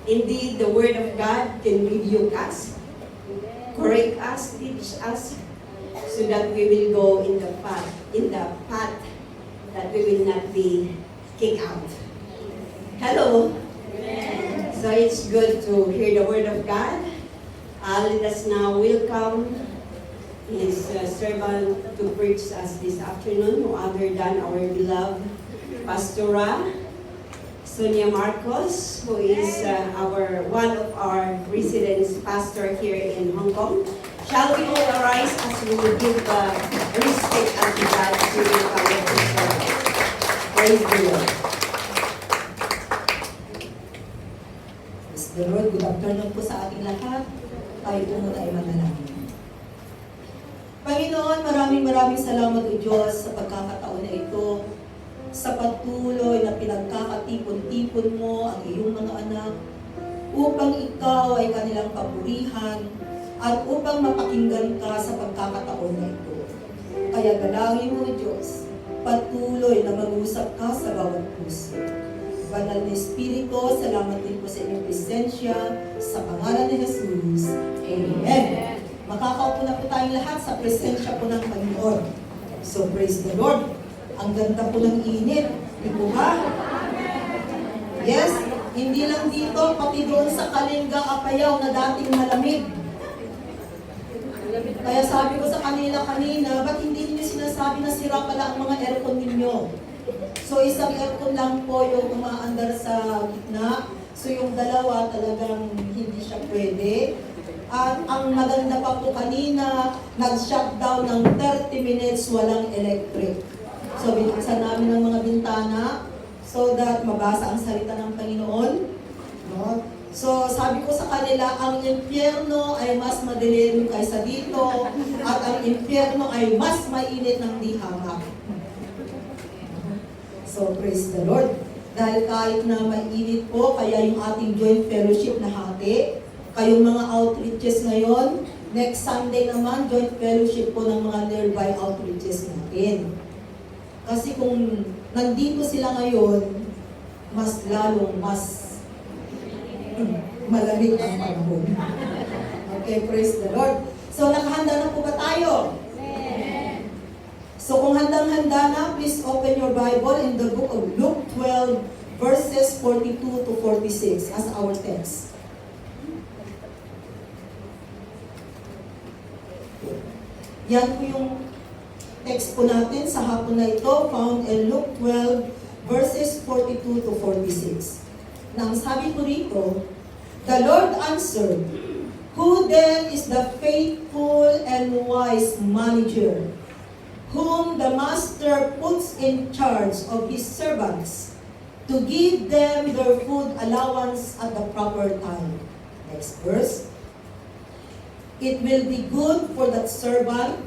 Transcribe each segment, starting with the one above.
Indeed, the Word of God can rebuke us, correct us, teach us, so that we will go in the path that we will not be kicked out. Hello. So it's good to hear the Word of God. Let us now welcome His servant to preach us this afternoon, no other than our beloved Pastora Sonia Marcos, who is one of our residence pastor here in Hong Kong. Shall we all arise as we will give respect unto God to our pastor? Praise the Lord. Praise the Lord. Good afternoon po sa ating lahat. Tayo po muna ay manalangin. Panginoon, maraming salamat o Diyos sa pagkakataon na ito, sa patuloy na pinagkakatipon-tipon mo ang iyong mga anak upang ikaw ay kanilang papurihan at upang mapakinggan ka sa pagkakataon na ito. Kaya dalangin mo, Diyos, patuloy na mag-usap ka sa bawat puso. Banal na Espiritu, salamat din po sa inyong presensya, sa pangalan ni Jesus. Amen. Makakaupo na po tayong lahat sa presensya po ng Panginoon. So praise the Lord. Ang ganda po ng init. Di po ba? Yes, hindi lang dito, pati doon sa Kalinga, Apayao na dating malamig. Kaya sabi ko sa kanila kanina, ba't hindi niyo sinasabi na sira pala ang mga aircon ninyo? So isang aircon lang po yung umaandar sa gitna. So yung dalawa talagang hindi siya pwede. At ang maganda pa po kanina, nag-shutdown ng 30 minutes walang electric. So binuksan namin ang mga bintana so that mabasa ang salita ng Panginoon. No? So sabi ko sa kanila, ang impyerno ay mas madilim kaysa dito at ang impyerno ay mas mainit ng dihama. So praise the Lord. Dahil kahit na mainit po, kaya yung ating joint fellowship na hati, kayong mga outreaches ngayon, next Sunday naman, joint fellowship po ng mga nearby outreaches natin. Kasi kung nandito sila ngayon, mas lalong malamig ang panahon. Okay, praise the Lord. So, nakahanda na po ba tayo? Amen. So, kung handang-handa na, please open your Bible in the book of Luke 12, verses 42 to 46 as our text. Yan po yung text po natin sa hapon na ito, found in Luke 12, verses 42 to 46. Na ang sabi po rito, the Lord answered, who then is the faithful and wise manager, whom the master puts in charge of his servants, to give them their food allowance at the proper time? Next verse. It will be good for that servant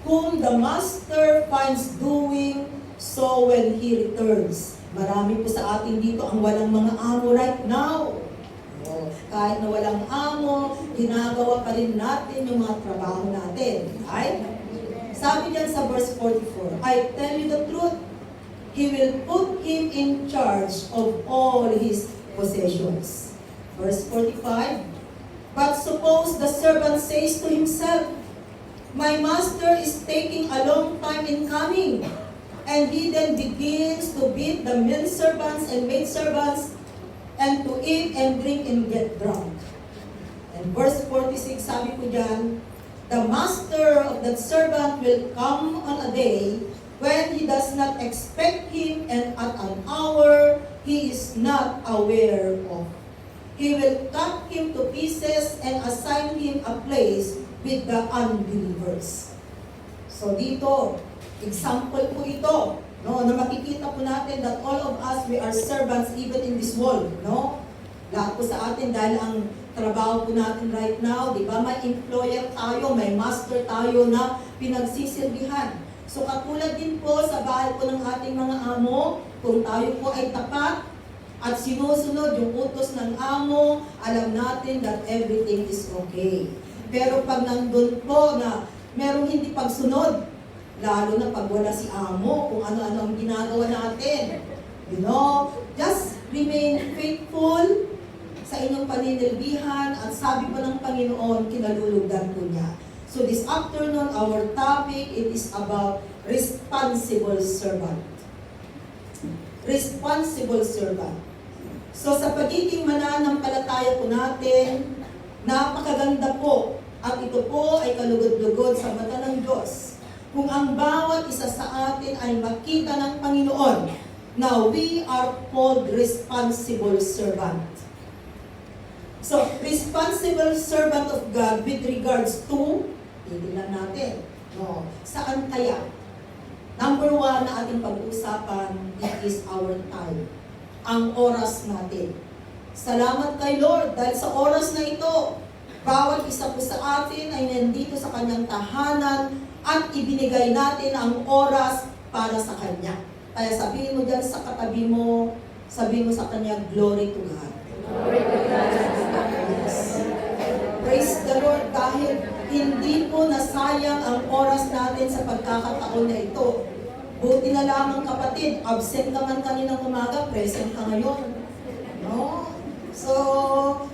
whom the master finds doing so when he returns. Marami po sa atin dito ang walang mga amo right now. Kahit na walang amo, ginagawa pa rin natin yung mga trabaho natin. Right? Sabi diyan sa verse 44, I tell you the truth, He will put him in charge of all his possessions. Verse 45, but suppose the servant says to himself, my master is taking a long time in coming, and he then begins to beat the men servants and maid servants, and to eat and drink and get drunk. And verse 46, sabi ko dyan, the master of that servant will come on a day when he does not expect him and at an hour he is not aware of. He will cut him to pieces and assign him a place with the unbelievers. So dito, example po ito, no, na makikita po natin that all of us, we are servants even in this world, no? Lahat po sa atin dahil ang trabaho po natin right now, di ba, may employer tayo, may master tayo na pinagsisilbihan. So katulad din po sa bahay po ng ating mga amo, kung tayo po ay tapat at sinusunod yung utos ng amo, alam natin that everything is okay. Pero pag nandun po na merong hindi pagsunod, lalo na pag wala si amo, kung ano-ano ang ginagawa natin. You know, just remain faithful sa inyong paninilbihan at sabi pa ng Panginoon, kinalulugdan po niya. So this afternoon, our topic, it is about responsible servant. Responsible servant. So sa pagiging mananampalataya po natin, napakaganda po at ito po ay kalugod-lugod sa mata ng Diyos. Kung ang bawat isa sa atin ay makita ng Panginoon na we are called responsible servant. So, responsible servant of God with regards to, titignan natin, no, saan kaya? Number 1 na ating pag-uusapan, it is our time. Ang oras natin. Salamat kay Lord dahil sa oras na ito, bawat isa po sa atin ay nandito sa kanyang tahanan at ibinigay natin ang oras para sa kanya. Kaya sabihin mo dyan sa katabi mo, sabihin mo sa kanya, glory to God. Glory to God. Yes. Praise the Lord dahil hindi po nasayang ang oras natin sa pagkakataon na ito. Buti na lamang kapatid, absent ka man kaninang umaga, present ka ngayon. No? So,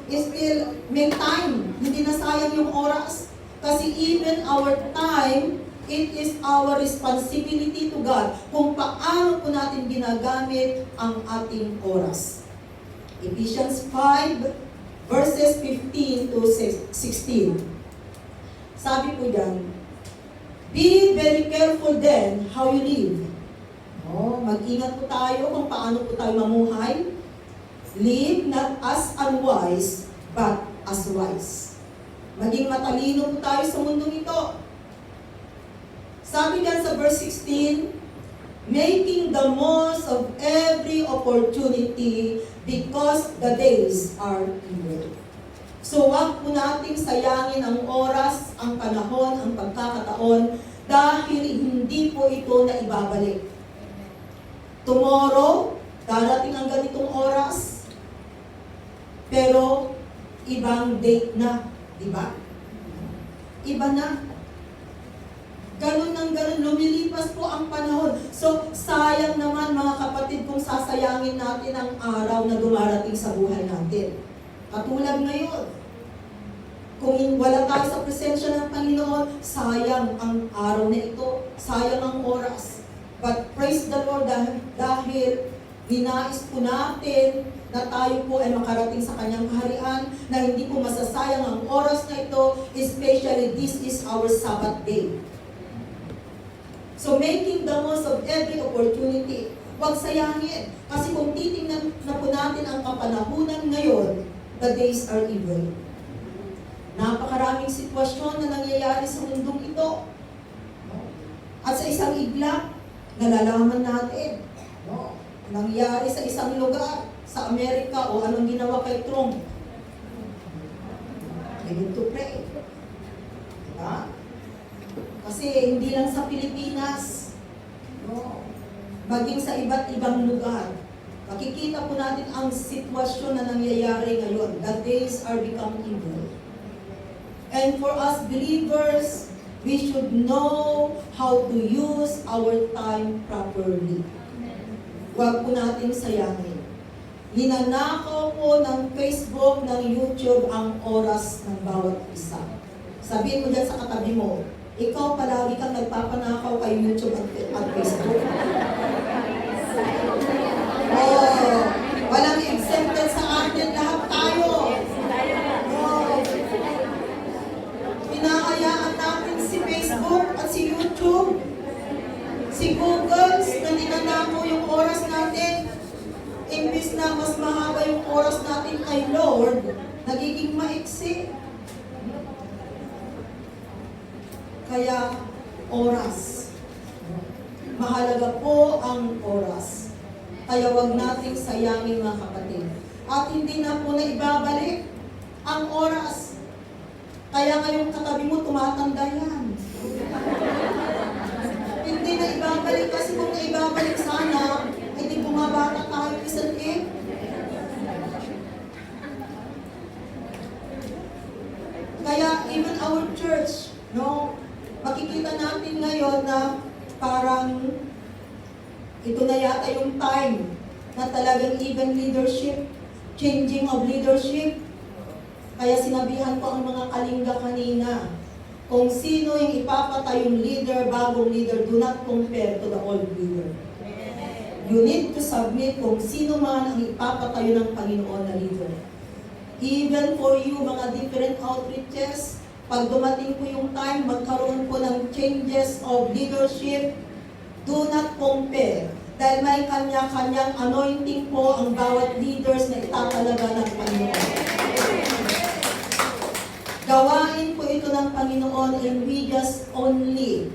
still may time. Hindi nasayang yung oras. Kasi even our time, it is our responsibility to God kung paano po natin ginagamit ang ating oras. Ephesians 5, verses 15 to 16. Sabi po dyan, be very careful then how you live. Mag-ingat po tayo kung paano po tayo mamuhay. Live not as unwise, but as wise. Maging matalino po tayo sa mundong ito. Sabi dyan sa verse 16, making the most of every opportunity because the days are evil. So wag po nating sayangin ang oras, ang panahon, ang pagkakataon dahil hindi po ito na ibabalik. Tomorrow, darating ang ganitong oras, pero ibang date na, di ba? Iba na. Ganun ng ganun, lumilipas po ang panahon. So, sayang naman mga kapatid kung sasayangin natin ang araw na dumarating sa buhay natin. Katulad ngayon, kung wala tayo sa presensya ng Panginoon, sayang ang araw na ito, sayang ang oras. But praise the Lord dahil ninais po natin na tayo po ay makarating sa kanyang kaharian, na hindi po masasayang ang oras na ito, especially this is our Sabbath day. So making the most of every opportunity, huwag sayangin. Kasi kung titingnan na po natin ang kapanahunan ngayon, the days are evil. Napakaraming sitwasyon na nangyayari sa mundong ito. At sa isang iglap, nalalaman natin, nangyari sa isang lugar, sa Amerika, o anong ginawa kay Trump. Begin to pray. Diba? Kasi hindi lang sa Pilipinas, maging sa iba't ibang lugar, makikita po natin ang sitwasyon na nangyayari ngayon. The days are becoming evil. And for us believers, we should know how to use our time properly. Huwag po natin sayangin. Ninanakaw po ng Facebook, ng YouTube ang oras ng bawat isa. Sabihin mo dyan sa katabi mo, ikaw palagi kang nagpapanakaw kay YouTube at Facebook. Walang exempted sa atin, lahat tayo. Hinahayaan natin si Facebook at si YouTube, si Google, na ninanakaw yung oras natin. Imbis na mas mahaba yung oras natin kay Lord, nagiging maiksi. Kaya, oras. Mahalaga po ang oras. Kaya wag nating sayangin mga kapatid. At hindi na po na ibabalik ang oras. Kaya ngayong katabi mo, tumatanda yan. Hindi na ibabalik kasi kung na ibabalik sana, hindi bumabata tayo isang Kaya even our church, makikita natin ngayon na parang ito na yata yung time na talagang even leadership, changing of leadership, Kaya sinabihan ko ang mga kalingga kanina, kung sino yung ipapatayong leader, bagong leader, do not compare to the old leader. You need to submit kung sino man ang ipapatayo ng Panginoon na leader. Even for you, mga different outreaches, pag dumating po yung time, magkaroon po ng changes of leadership, do not compare. Dahil may kanya-kanyang anointing po ang bawat leaders na itatalaga ng Panginoon. Gawain po ito ng Panginoon and we just only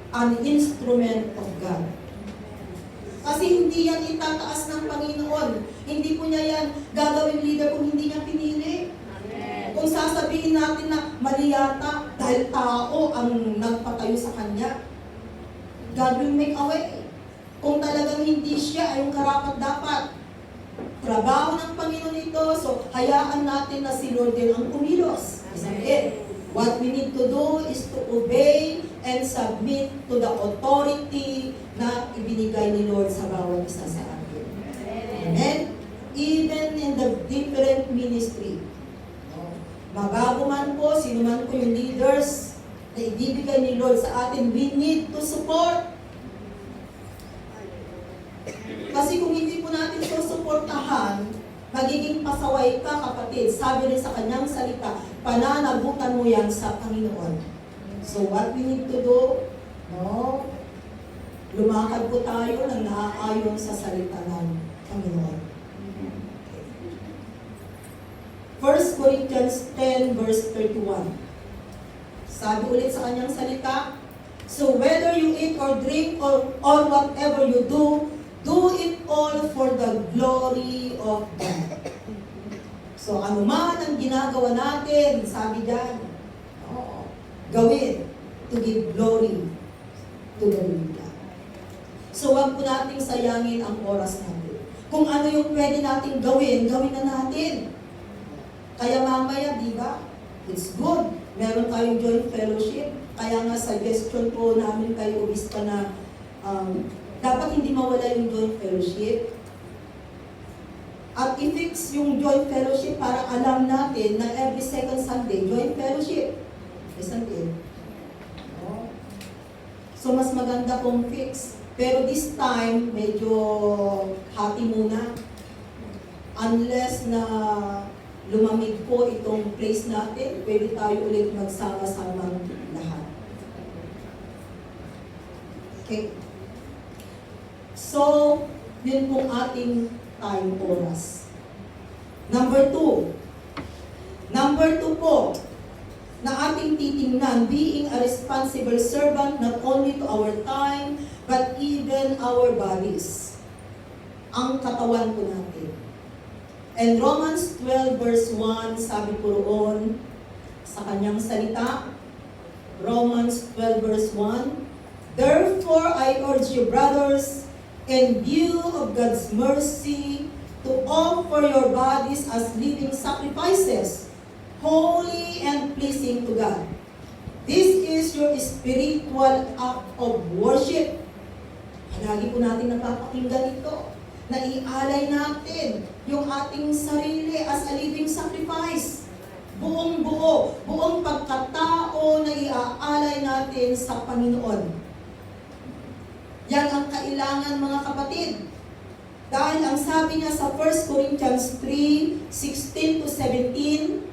an instrument of God. Kasi hindi yan itataas ng Panginoon. Hindi po niya yan gagawin leader kung hindi niya pinili. Kung sasabihin natin na mali yata dahil tao ang nagpatayo sa kanya, God will make a way. Kung talagang hindi siya ay yung karapat-dapat. Trabaho ng Panginoon ito, so hayaan natin na si Lord din ang kumilos. Sabihin, what we need to do is to obey and submit to the authority na ibinigay ni Lord sa bawat isa sa atin. Amen? Even in the different ministry. Mabago man po, sino man po yung leaders na ibibigay ni Lord sa atin, we need to support. Kasi kung hindi po natin susuportahan, magiging pasaway ka, kapatid. Sabi rin sa kanyang salita, pananagutan mo yan sa Panginoon. So what we need to do, lumakad po tayo ng naaayon sa salita ng Panginoon. 1 Corinthians 10 verse 31. Sabi ulit sa kanyang salita, so whether you eat or drink or whatever you do it all for the glory of God. So ano man ang ginagawa natin, sabi diyan, gawin to give glory to the living God. So wag po nating sayangin ang oras natin. Kung ano yung pwede nating gawin, gawin na natin. Kaya mamaya, di ba? It's good. Meron tayong joint fellowship. Kaya nga suggestion po namin kay Obispa na dapat hindi mawala yung joint fellowship. At i-fix yung joint fellowship para alam natin na every second Sunday, joint fellowship. Isn't it? So mas maganda kung fix. Pero this time, medyo hati muna. Unless na lumamig po itong place natin, pwede tayo ulit magsama-sama lahat. Okay. So, yun pong ating time oras. Number 2. Number 2 po, na ating titingnan, being a responsible servant not only to our time, but even our bodies. Ang katawan po natin. And Romans 12 verse 1, sabi po roon sa kanyang salita, Romans 12 verse 1, therefore I urge you, brothers, in view of God's mercy, to offer your bodies as living sacrifices, holy and pleasing to God. This is your spiritual act of worship. Lagi po natin napapakinggan ito, na ialay natin yung ating sarili as a living sacrifice. Buong buo, buong pagkatao na iaalay natin sa Panginoon. Yan ang kailangan, mga kapatid. Dahil ang sabi niya sa 1 Corinthians 3:16-17,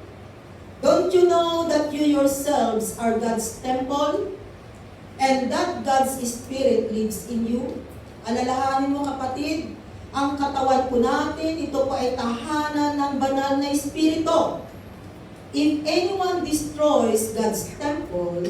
don't you know that you yourselves are God's temple and that God's Spirit lives in you? Alalahanin mo, kapatid, ang katawan po natin, ito po ay tahanan ng banal na Espiritu. If anyone destroys God's temple,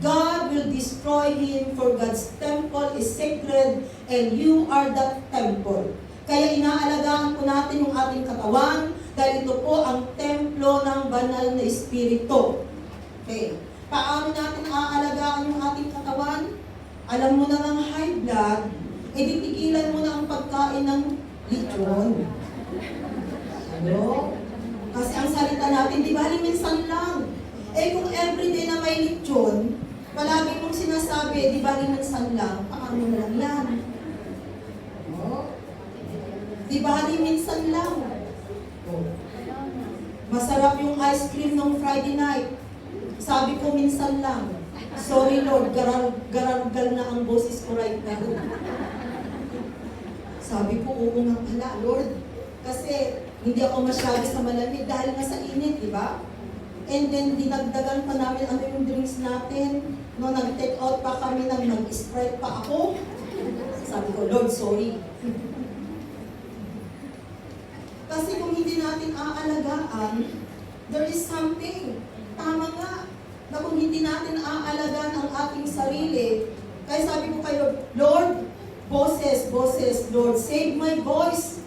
God will destroy him, for God's temple is sacred and you are that temple. Kaya inaalagaan po natin yung ating katawan dahil ito po ang templo ng banal na Espiritu. Okay. Paano natin aalagaan yung ating katawan? Alam mo na ng high blood, tigilan mo na ang pagkain ng lechon. Ano? Kasi ang salita natin, di ba, minsan lang. Kung everyday na may lechon, palagi mong sinasabi, di ba, minsan lang, paano na lang yan? Di ba, minsan lang. Masarap yung ice cream nung Friday night. Sabi ko minsan lang, sorry Lord, garargal na ang boses ko right now. Sabi ko, oo nga pala, Lord. Kasi hindi ako masyado sa malamig dahil nga sa init, di ba? And then dinagdagan pa namin ano yung drinks natin. No, nag-take out pa kami, nag-Sprite pa ako. Sabi ko, Lord, sorry. Kasi kung hindi natin aalagaan, there is something. Tama nga, na kung hindi natin aalagaan ang ating sarili, kaya sabi ko kayo, Lord, boses, Lord, save my voice.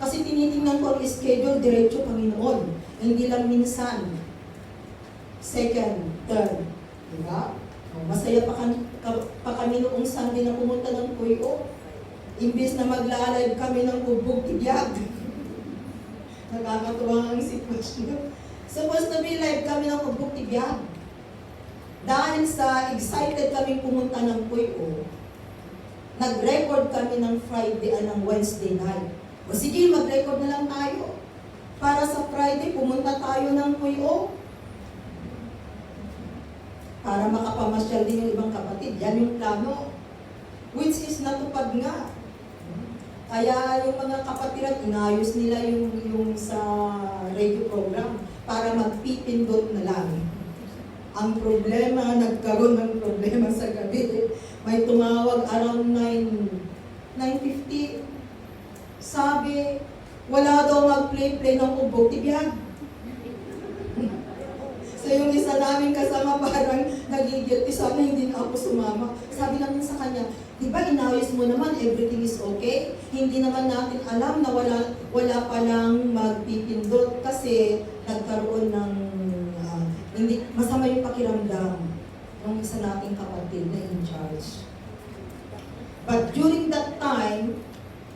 Kasi tinitingnan ko ang schedule, diretso Panginoon. Hindi lang minsan. Second, third. Diba? Masaya pa kami noong Sunday na pumunta ng Puyo. Imbis na magla-live kami ng bubog tigyag. Nakakatuwa ang sitwasyon. Supposed to be live kami ng bubog tigyag. Dahil sa excited kami pumunta ng Puyo, nag-record kami ng Friday ng Wednesday night. O sige, mag-record na lang tayo. Para sa Friday, pumunta tayo ng Puyo. Para makapamasyal din yung ibang kapatid. Yan yung plano. Which is natupad nga. Kaya yung mga kapatiran, inayos nila yung sa radio program para magpipindot na lang. Ang problema, nagkaroon ng problema sa gabi. May tumawag around 9:50. Sabi, wala daw mag-play ng ubog tibiyag. So yung isa namin kasama parang nagigil, sana hindi na ako sumama. Sabi namin sa kanya, di ba inayos mo naman, everything is okay? Hindi naman natin alam na wala palang magpipindot kasi nagkaroon ng hindi masama yung pakiramdam ng isa nating kapatid na in charge. But during that time,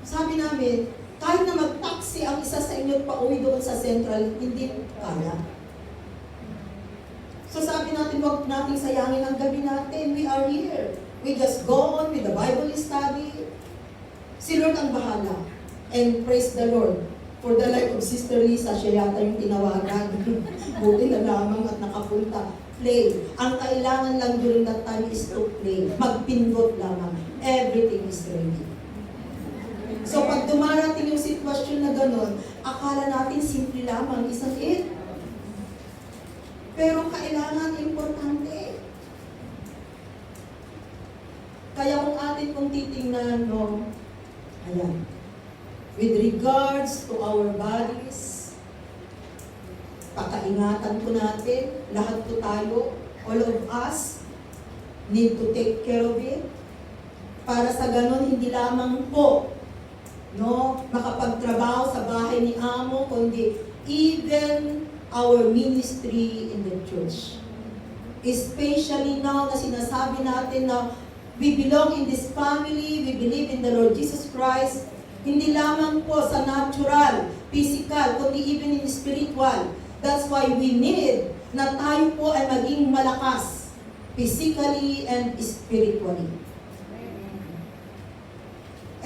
sabi namin, kahit na mag-taxi ang isa sa inyo pauwi doon sa Central, hindi kaya. So sabi natin, huwag natin sayangin ang gabi natin. We are here. We just go on with the Bible study. Si Lord ang bahala. And praise the Lord for the life of Sister Lisa. Siya yata yung tinawagan. Buti na lamang at nakapunta. Play. Ang kailangan lang during that time is to play. Magpindot lamang. Everything is ready. So pag dumarating yung sitwasyon na gano'n, akala natin simple lamang, isang it. Pero kailangan importante. Kaya kung atin pong titingnan, no, ayan, with regards to our bodies, pakaingatan po natin, lahat po tayo, all of us, need to take care of it. Para sa ganon, hindi lamang po, no, makapagtrabaho sa bahay ni Amo, kundi even our ministry in the church. Especially now na sinasabi natin na we belong in this family, we believe in the Lord Jesus Christ, hindi lamang po sa natural, physical, kundi even in spiritual. That's why we need na tayo po ay maging malakas, physically and spiritually.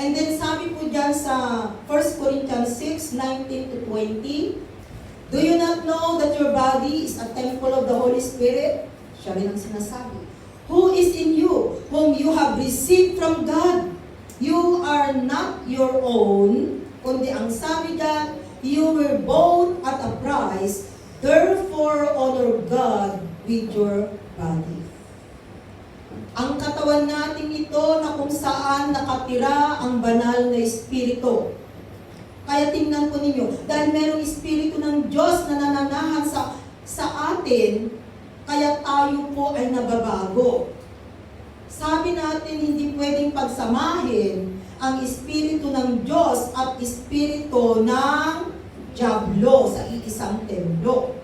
And then sabi po dyan sa 1 Corinthians 6:19 to 20, do you not know that your body is a temple of the Holy Spirit? Siya rin ang sinasabi. Who is in you, whom you have received from God? You are not your own, kundi ang sabi dyan, you were bought at a price, therefore honor God with your body. Ang katawan natin ito na kung saan nakatira ang banal na Espiritu. Kaya tingnan po ninyo, dahil merong Espiritu ng Diyos na nananahan sa atin, kaya tayo po ay nababago. Sabi natin, hindi pwedeng pagsamahin ang Espiritu ng Diyos at Espiritu ng Diablo sa iisang templo.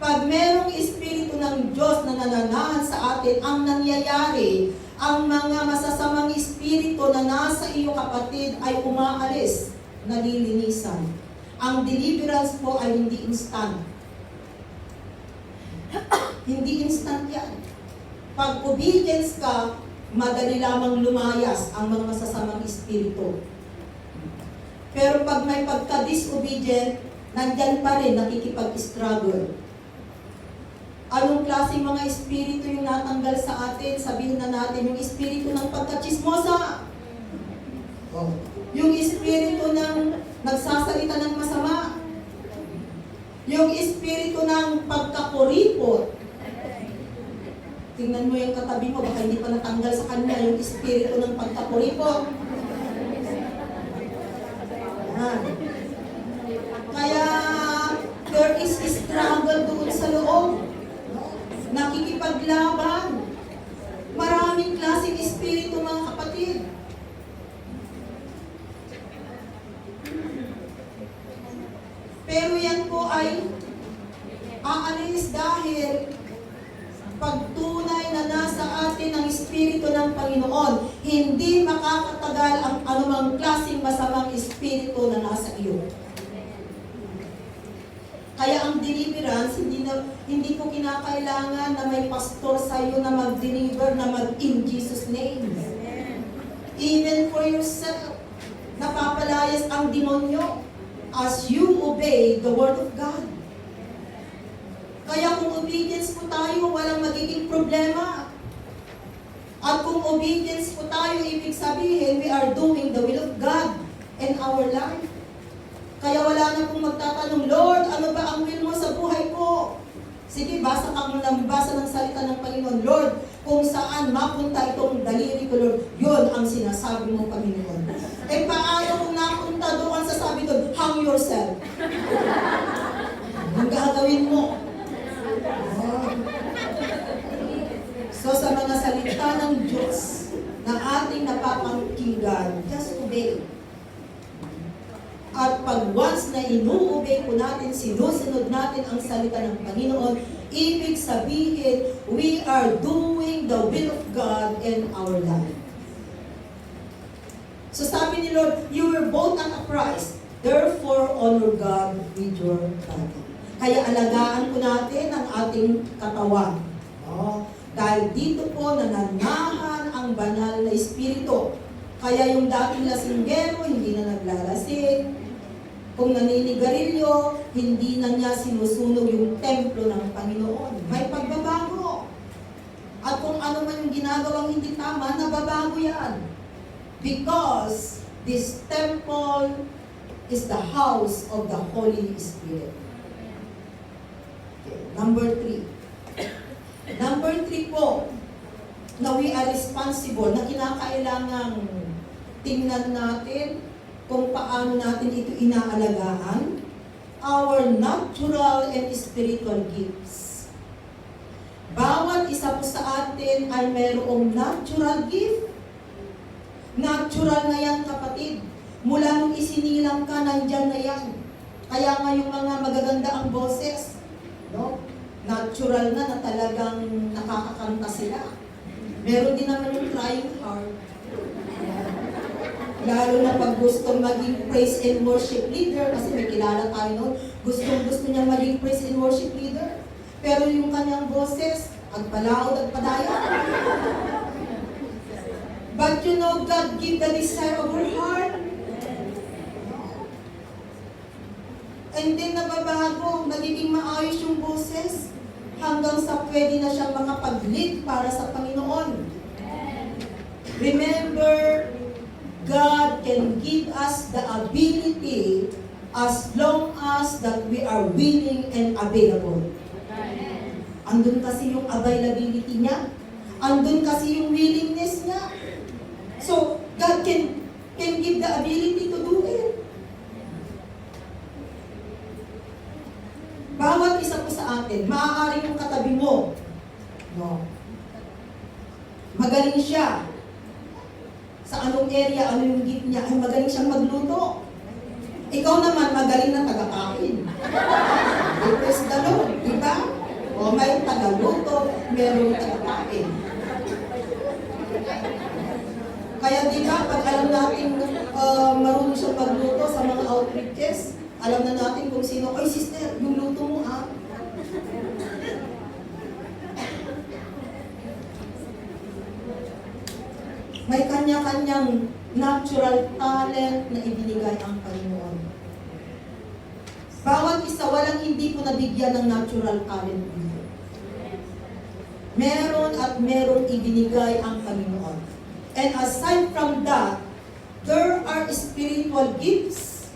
Pag merong Espiritu ng Diyos na nananahan sa atin, ang nangyayari, ang mga masasamang Espiritu na nasa iyo kapatid ay umaalis, nalilinisan. Ang deliverance po ay hindi instant. Hindi instant yan. Pag obedience ka, madali lamang lumayas ang mga masasamang espiritu. Pero pag may pagka-disobedient, nandyan pa rin, nakikipag-struggle. Anong klaseng mga espiritu yung natanggal sa atin? Sabihin na natin, yung espiritu ng pagkachismosa. Oh. Yung espiritu ng nagsasalita ng masama. Yung espiritu ng pagkakuripot. Tingnan mo yung katabi mo, baka hindi pa natanggal sa kanya yung espiritu ng pagkakuripot. Yan. Kaya, there is struggle doon sa loob. Nakikipaglaban. Maraming klaseng espiritu, mga kapatid. Pero yan po ay aalis dahil pagtunay na nasa atin ang Espiritu ng Panginoon, hindi makakatagal ang anumang klaseng masamang espiritu na nasa iyo. Kaya ang deliverance, hindi po kinakailangan na may pastor sa iyo na mag-deliver, na mag-in Jesus' name. Even for yourself, napapalayas ang demonyo as you obey the Word of God. Kaya kung obedience po tayo, walang magiging problema. At kung obedience po tayo, ibig sabihin, we are doing the will of God in our life. Kaya wala na pong magtatanong, Lord, ano ba ang will mo sa buhay ko? Sige, basa ka muna, basa ng salita ng Panginoon. Lord, kung saan mapunta itong daliri ko, Lord, yun ang sinasabi mo, Panginoon. Eh, paano kung napunta doon, sasabi doon, hang yourself. Ang gagawin mo. So, sa mga salita ng Diyos na ating napapangkigan, just obey. At pag once na inuubay po natin, sinusunod natin ang salita ng Panginoon, ibig sabihin, we are doing the will of God in our life. So sabi ni Lord, you were bought at a price, therefore honor God with your body. Kaya alagaan po natin ang ating katawan. Dahil dito po nananahan ang banal na espiritu. Kaya yung dating lasinggero, hindi na naglalasing. Kung naninigarilyo, hindi na niya sinusunog yung templo ng Panginoon. May pagbabago. At kung ano man yung ginagawang hindi tama, nababago yan. Because this temple is the house of the Holy Spirit. Okay, number 3. Number 3 po, na we are responsible, na kinakailangang tingnan natin kung paano natin ito inaalagaan, our natural and spiritual gifts. Bawat isa po sa atin ay mayroong natural gift. Natural na yan, kapatid. Mula nung isinilang ka, nandyan na yan. Kaya nga yung mga magaganda ang boses, no? Natural na talagang nakakakanta sila. Meron din naman yung trying hard. Lalo na pag gustong maging praise and worship leader, kasi may kilala tayo noon, gusto niya maging praise and worship leader. Pero yung kanyang boses, agpalaod, agpadaya. But you know, God give the desire of our heart. And then nababago, nagiging maayos yung boses, hanggang sa pwede na siyang makapag-lead para sa Panginoon. Remember, God can give us the ability as long as that we are willing and available. Andun kasi yung availability niya. Andun kasi yung willingness niya. So, God can give the ability to do it. Bawat isa po sa atin, maaari yung katabi mo. No. Magaling siya. Sa anong area, ano yung gift niya, ay magaling siyang magluto. Ikaw naman, magaling na tagakain. Praise the Lord, di ba? O may tagaluto, merong tagakain. Kaya di ba, pag alam natin marunong siyang magluto sa mga outreaches, alam na natin kung sino, oy sister, yung luto mo ha. May kanya-kanyang natural talent na ibinigay ang Panginoon. Bawat isa, walang hindi po nabigyan ng natural talent dito. Meron at merong ibinigay ang Panginoon. And aside from that, there are spiritual gifts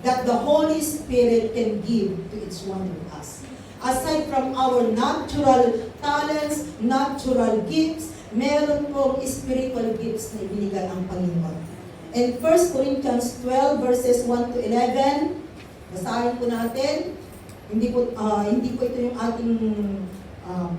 that the Holy Spirit can give to each one of us. Aside from our natural talents, natural gifts, meron pong spiritual gifts na ibinigay ang Panginoon. In 1 Corinthians 12 verses 1 to 11, basahin po natin. Hindi po ito yung ating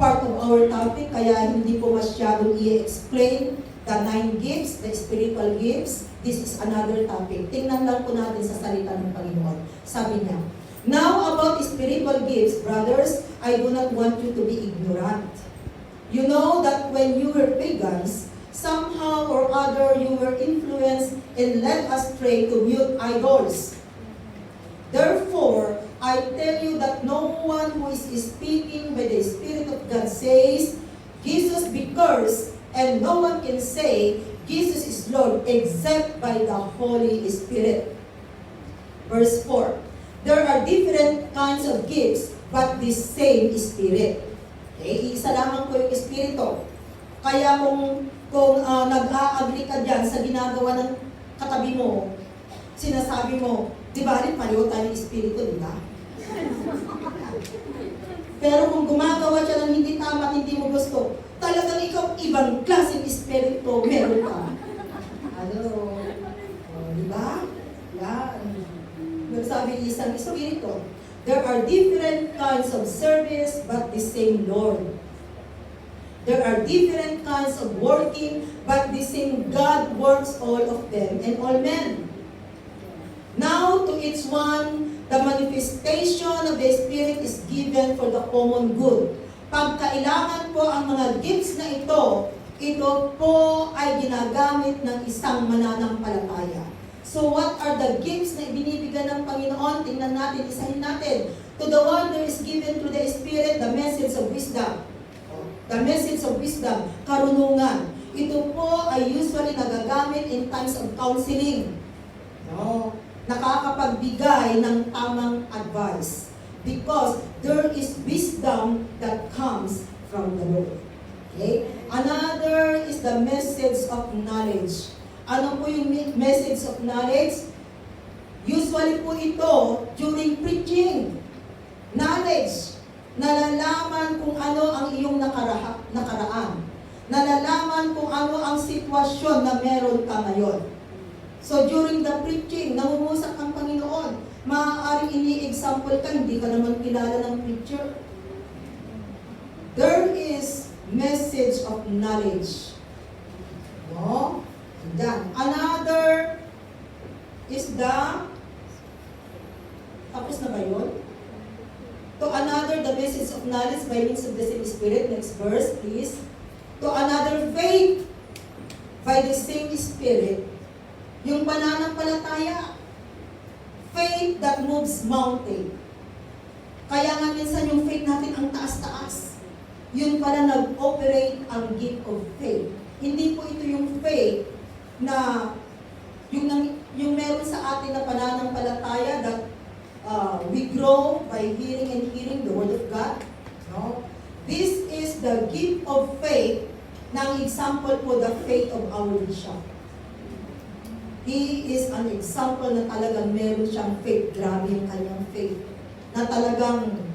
part of our topic, kaya hindi po masyadong i-explain the 9 gifts, the spiritual gifts. This is another topic. Tingnan lang po natin sa salita ng Panginoon. Sabi niya, "Now about spiritual gifts, brothers, I do not want you to be ignorant. You know that when you were pagans, somehow or other you were influenced and led astray to mute idols. Therefore, I tell you that no one who is speaking by the Spirit of God says, Jesus be cursed, and no one can say, Jesus is Lord, except by the Holy Spirit." Verse 4, "There are different kinds of gifts, but the same Spirit." Okay, isa lamang po yung Espiritu. Kaya kung nag-a-agree ka dyan sa ginagawa ng katabi mo, sinasabi mo, di ba rin pareho tayo ng Espiritu, di ba? Pero kung gumagawa siya ng hindi tama at hindi mo gusto, talagang ikaw ibang klaseng Espiritu meron ka. Ano? Di ba? Yan. Nagsabi isang Espiritu, "There are different kinds of service, but the same Lord. There are different kinds of working, but the same God works all of them and all men. Now to each one, the manifestation of the Spirit is given for the common good." Pagkailangan po ang mga gifts na ito po ay ginagamit ng isang mananampalataya. So what are the gifts na ibinibigay ng Panginoon? Tingnan natin, isahin natin. To the one who is given through the Spirit, the message of wisdom. The message of wisdom, karunungan. Ito po ay usually nagagamit in times of counseling. No? Nakakapagbigay ng tamang advice. Because there is wisdom that comes from the Lord. Okay? Another is the message of knowledge. Ano po yung message of knowledge? Usually po ito during preaching. Knowledge. Nalalaman kung ano ang iyong nakaraan. Nalalaman kung ano ang sitwasyon na meron ka ngayon. So during the preaching, namumusak ang Panginoon. Maaaring ini-example ka, hindi ka naman kilala ng preacher. There is message of knowledge. No? Yan. Another is tapos na ba yun? To another, the message of knowledge by means of the same Spirit. Next verse, please. To another, faith by the same Spirit. Yung pananampalataya. Faith that moves mountain. Kaya nga minsan yung faith natin ang taas-taas. Yun pala nag-operate ang gift of faith. Hindi po ito yung faith na yung meron sa atin na pananampalataya that we grow by hearing and hearing the Word of God. No? This is the gift of faith ng example po, the faith of our bishop. He is an example na talagang meron siyang faith. Grabe yung kanyang faith. Na talagang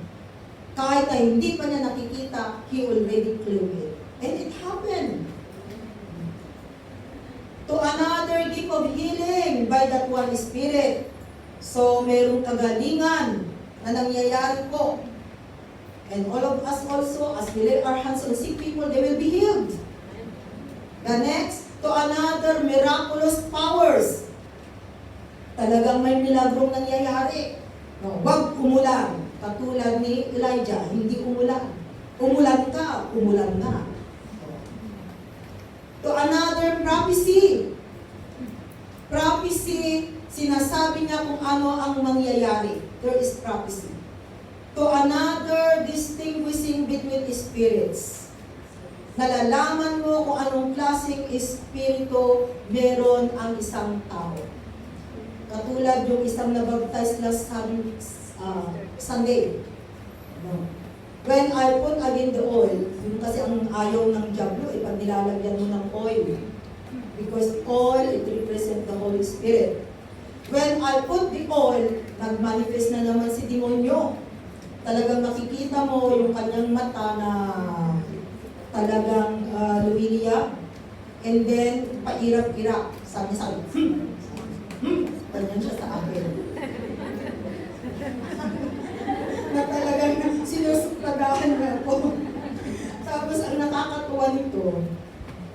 kahit na hindi pa niya nakikita, he already claimed it. And it happened. To another gift of healing by that one Spirit. So, merong kagalingan na nangyayari po. And all of us also, as we lay our hands on sick people, they will be healed. The next, to another miraculous powers. Talagang may milagrong nangyayari. No, wag umulan. Katulad ni Elijah, hindi umulan. Umulan ka, umulan na. To another prophecy. Prophecy, sinasabi niya kung ano ang mangyayari. There is prophecy. To another, distinguishing between spirits. Nalalaman mo kung anong klaseng espiritu meron ang isang tao. Katulad yung isang nabaptize last Sunday. No. When I put again the oil, yun kasi ang ayaw ng Diablo, pag nilalagyan mo ng oil. Because oil, it represents the Holy Spirit. When I put the oil, nag-manifest na naman si demonyo. Talagang makikita mo yung kanyang mata na talagang lumiliyab. And then, pairap-irap. Sabi, ganyan siya sa akin. Na talagang sinusuplagahan niya ako. Tapos, ang nakakatuwa nito,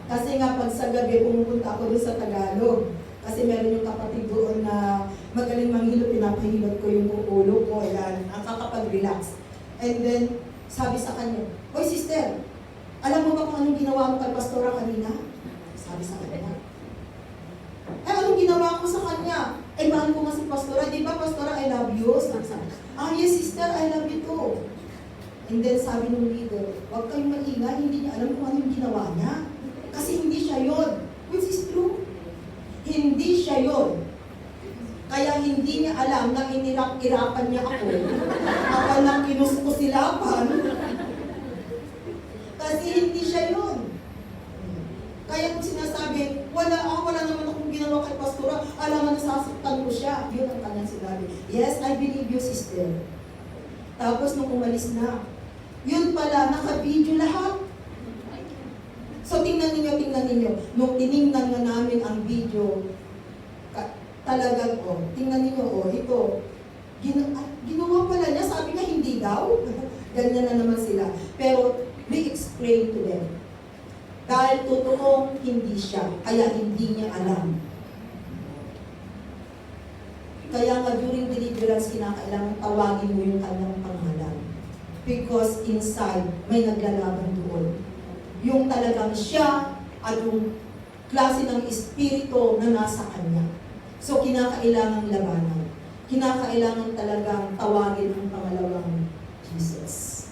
kasi nga pag sa gabi, pumupunta ako doon sa Tagalog. Kasi meron yung kapatid doon na magaling manghilot, pinapahilot ko yung ulo ko, yan, ang kakapag-relax. And then, sabi sa kanya, "Hoy sister, alam mo ba kung anong ginawa mo kay Pastora kanina?" Sabi sa kanya. Anong ginawa ko sa kanya? Mahal ko nga si Pastora, di ba Pastora, I love you? Sabi, yes sister, I love you too. And then sabi ng leader, "Huwag kayong maingay, hindi niya alam kung anong ginawa niya. Kasi hindi siya yun." Which is true. Hindi siya yun. Kaya hindi niya alam na inirak-irapan niya ako. Ako lang kinusko-silapan. Kasi hindi siya yun. Kaya kung sinasabi, wala naman akong ginawa kay Pastora, alam na nasasaktan ko siya. Yun ang kanyang sinabi. Yes, I believe you, sister. Tapos nung umalis na, yun pala, naka-video lahat. So tingnan ninyo. Nung tiningnan nga namin ang video, talagang, tingnan ninyo, ito, ginawa pala niya, sabi nga hindi daw. Ganyan na naman sila. Pero we explain to them. Dahil totoong hindi siya, kaya hindi niya alam. Kaya nga during deliverance, kinakailangan tawagin mo yung kanyang pangalan. Because inside, may naglalaban doon. Yung talagang siya at yung klase ng espiritu na nasa kanya. So, kinakailangan labanan. Kinakailangan talagang tawagin ang pangalawang Jesus.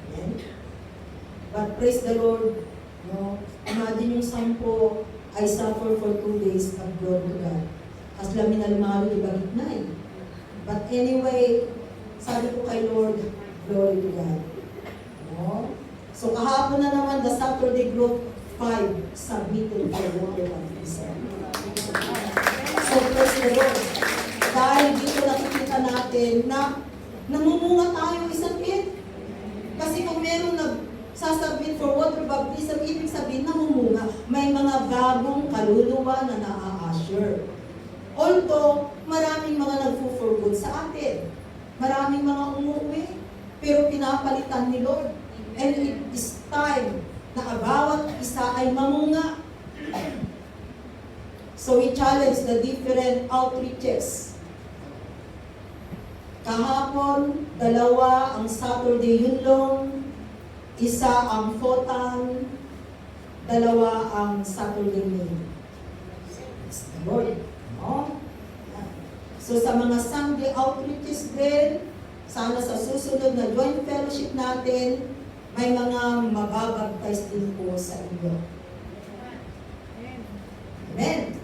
Amen? But praise the Lord, no? Imagine yung 10 I suffer for 2 days of glory to God. As lamin na lumalo, iba gitna eh. But anyway, sabi ko kay Lord, glory to God. No? So kahapon na naman, the Saturday group 5 submitted for water baptism. So praise the Lord. Dahil dito nakikita natin na namumunga tayo isang bit. Kasi kung meron nagsasubmit for water baptism, ibig sabihin namumunga. May mga bagong kaluluwa na naa-assure. Although, maraming mga nagpo-for good sa atin. Maraming mga umuwi. Pero pinapalitan ni Lord. And it is time na bawat isa ay mamunga. So we challenge the different outreaches. Kahapon, 2 ang Saturday Yunlong, 1 ang Fotan, 2 ang Saturday May. Lord, no? So sa mga Sunday outreaches din, sana sa susunod na joint fellowship natin, may mga mababaptize din po sa inyo. Amen.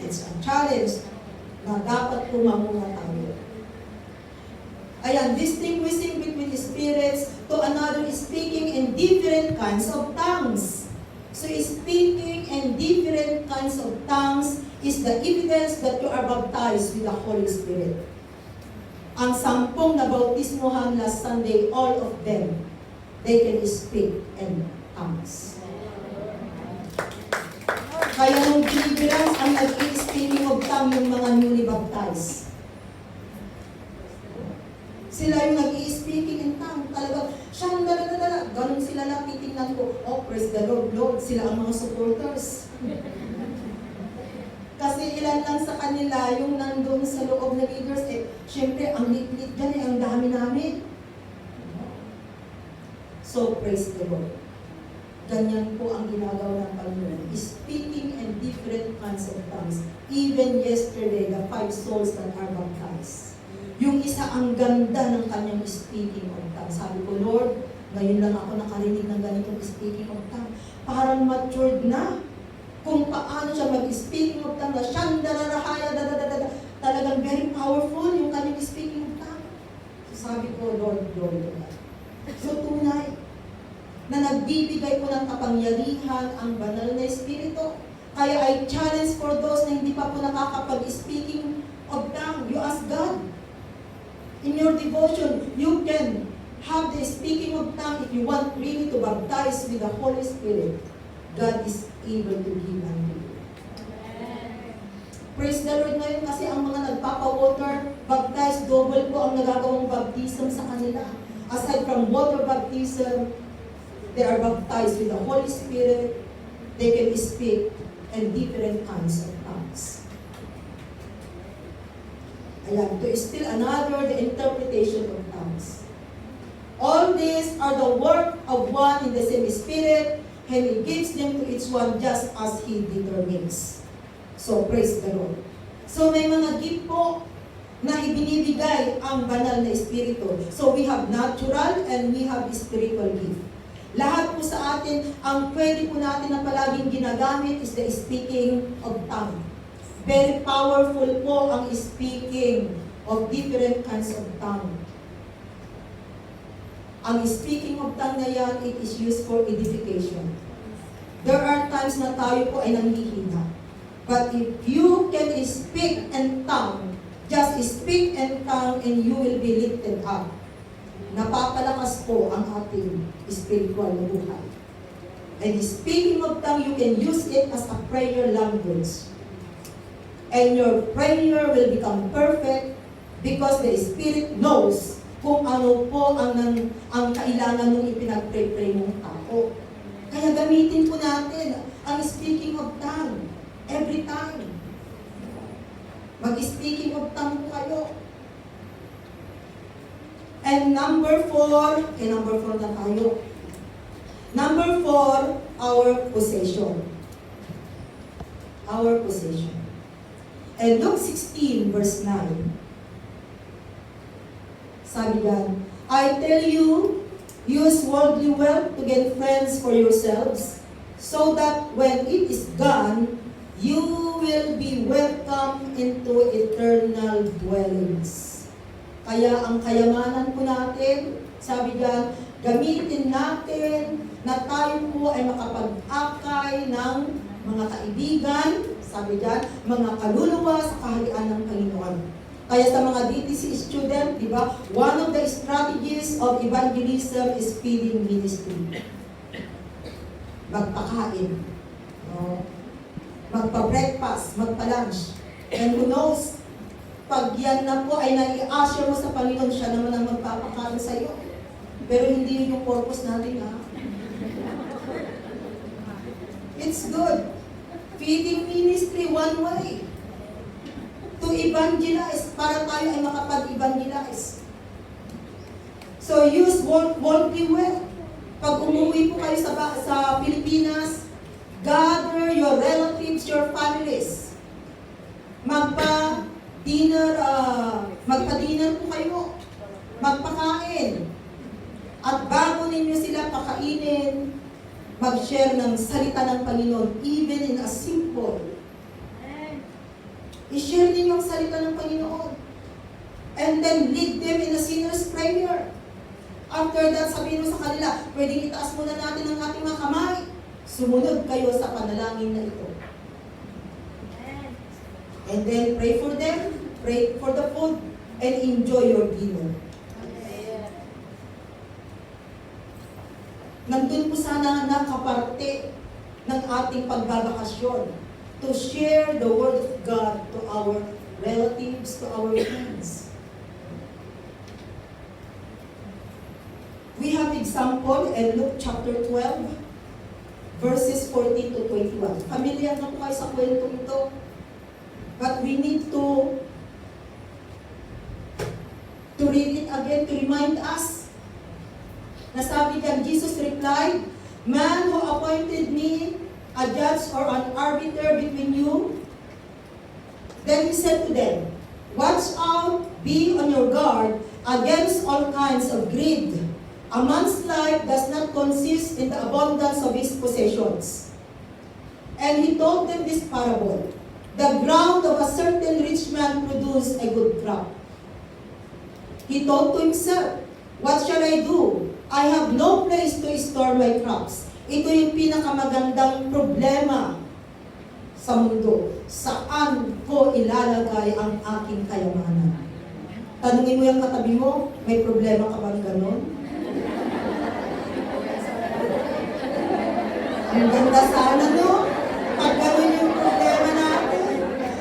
It's a challenge na dapat pumamunga tayo. Ayan, distinguishing between spirits to another is speaking in different kinds of tongues. So speaking in different kinds of tongues is the evidence that you are baptized with the Holy Spirit. Ang 10 na bautismohan last Sunday, all of them, they can speak in tongues. Kaya nung deliverance, ang nag-i-speaking of tongue yung mga newly baptized. Sila yung nag-i-speaking in tongue. Talagang, siyang dala. Ganun sila lang titingnan ko. Oh, praise the Lord, Lord. Sila ang mga supporters. Kasi ilan lang sa kanila yung nandun sa loob na leaders. Siyempre, ang lit-lit dyan ang dami namin. So, praise the Lord. Ganyan po ang ginagawa ng Panginoon. Speaking in different kinds of tongues. Even yesterday, the 5 souls that are baptized. Yung isa ang ganda ng kanyang speaking of tongues. Sabi ko, Lord, ngayon lang ako nakarinig ng ganitong speaking of tongues. Parang matured na. Kung paano siya mag-speaking of tongues. Siyang dararahaya, talagang very powerful yung kanyang speaking of tongues. Sabi ko, Lord, glory to God. So tunay, na nagbibigay po ng kapangyarihan ang banal na Espiritu. Kaya I challenge for those na hindi pa po nakakapag-speaking of tongue, you ask God. In your devotion, you can have the speaking of tongue if you want really to baptize with the Holy Spirit. God is able to give unto you. Praise the Lord ngayon kasi ang mga nagpapa-water baptize, double po ang nagagawang baptism sa kanila. Aside from water baptism, they are baptized with the Holy Spirit. They can speak in different kinds of tongues. Ayan, to still another, the interpretation of tongues. All these are the work of one in the same Spirit, and He gives them to each one just as He determines. So, praise the Lord. So, may mga gift po na ibinibigay ang banal na Espiritu. So, we have natural and we have spiritual gift. Lahat po sa atin, ang pwede po natin na palaging ginagamit is the speaking of tongue. Very powerful po ang speaking of different kinds of tongue. Ang speaking of tongue na yan, it is used for edification. There are times na tayo po ay nanghihina. But if you can speak in tongue, just speak in tongue and you will be lifted up. Napapalakas po ang ating spiritual na buhay. And speaking of tongue, you can use it as a prayer language. And your prayer will become perfect because the Spirit knows kung ano po ang kailangan ng ipinag-pray mong tao. Kaya gamitin po natin ang speaking of tongue every time. Mag-speaking of tongue po kayo. And number 4 na tayo. Number 4, our possession. Our possession. And Luke 16 verse 9. Sabi yan, I tell you, use worldly wealth to gain friends for yourselves, so that when it is gone, you will be welcome into eternal dwellings. Kaya ang kayamanan po natin, sabi diyan, gamitin natin na tayo po ay makapag-akay ng mga kaibigan, sabi diyan, mga kaluluwa sa kaharian ng Panginoon. Kaya sa mga DTC student, di ba, one of the strategies of evangelism is feeding ministry. Magpakain. No? Magpa-breakfast, magpa-lunch. And who knows, pag yan na po ay nai-assure mo sa Panginoon, siya naman ang magpapakain sa iyo. Pero hindi yun yung purpose natin, ha? It's good. Feeding ministry one way. To evangelize, para tayo ay makapag-evangelize. So use worldly wealth. Pag umuwi po kayo sa Pilipinas, gather your relatives, your families. Magpa-dinner po kayo. Magpakain. At bago ninyo sila pakainin, mag-share ng salita ng Panginoon, even in a simple. I-share ninyo ang salita ng Panginoon. And then lead them in a sinner's prayer. After that, sabihin mo sa kanila, pwedeng itaas muna natin ang ating mga kamay. Sumunod kayo sa panalangin na ito. And then pray for them, pray for the food, and enjoy your dinner. Nandun po sana nakaparte ng ating pagbabakasyon to share the Word of God to our relatives, to our friends. We have example in Luke chapter 12, verses 14 to 21. Familiar na po kayo sa kwentong ito. But we need to read it again to remind us. Nasabi diyan, Jesus replied, "Man who appointed me a judge or an arbiter between you?" Then he said to them, "Watch out, be on your guard against all kinds of greed. A man's life does not consist in the abundance of his possessions." And he told them this parable. The ground of a certain rich man produced a good crop. He thought to himself, what shall I do? I have no place to store my crops. Ito yung pinakamagandang problema sa mundo. Saan ko ilalagay ang aking kayamanan? Tanungin mo yung katabi mo, may problema ka bang ganon? Ang ganda sana, no? Pag gano'n yung problema natin,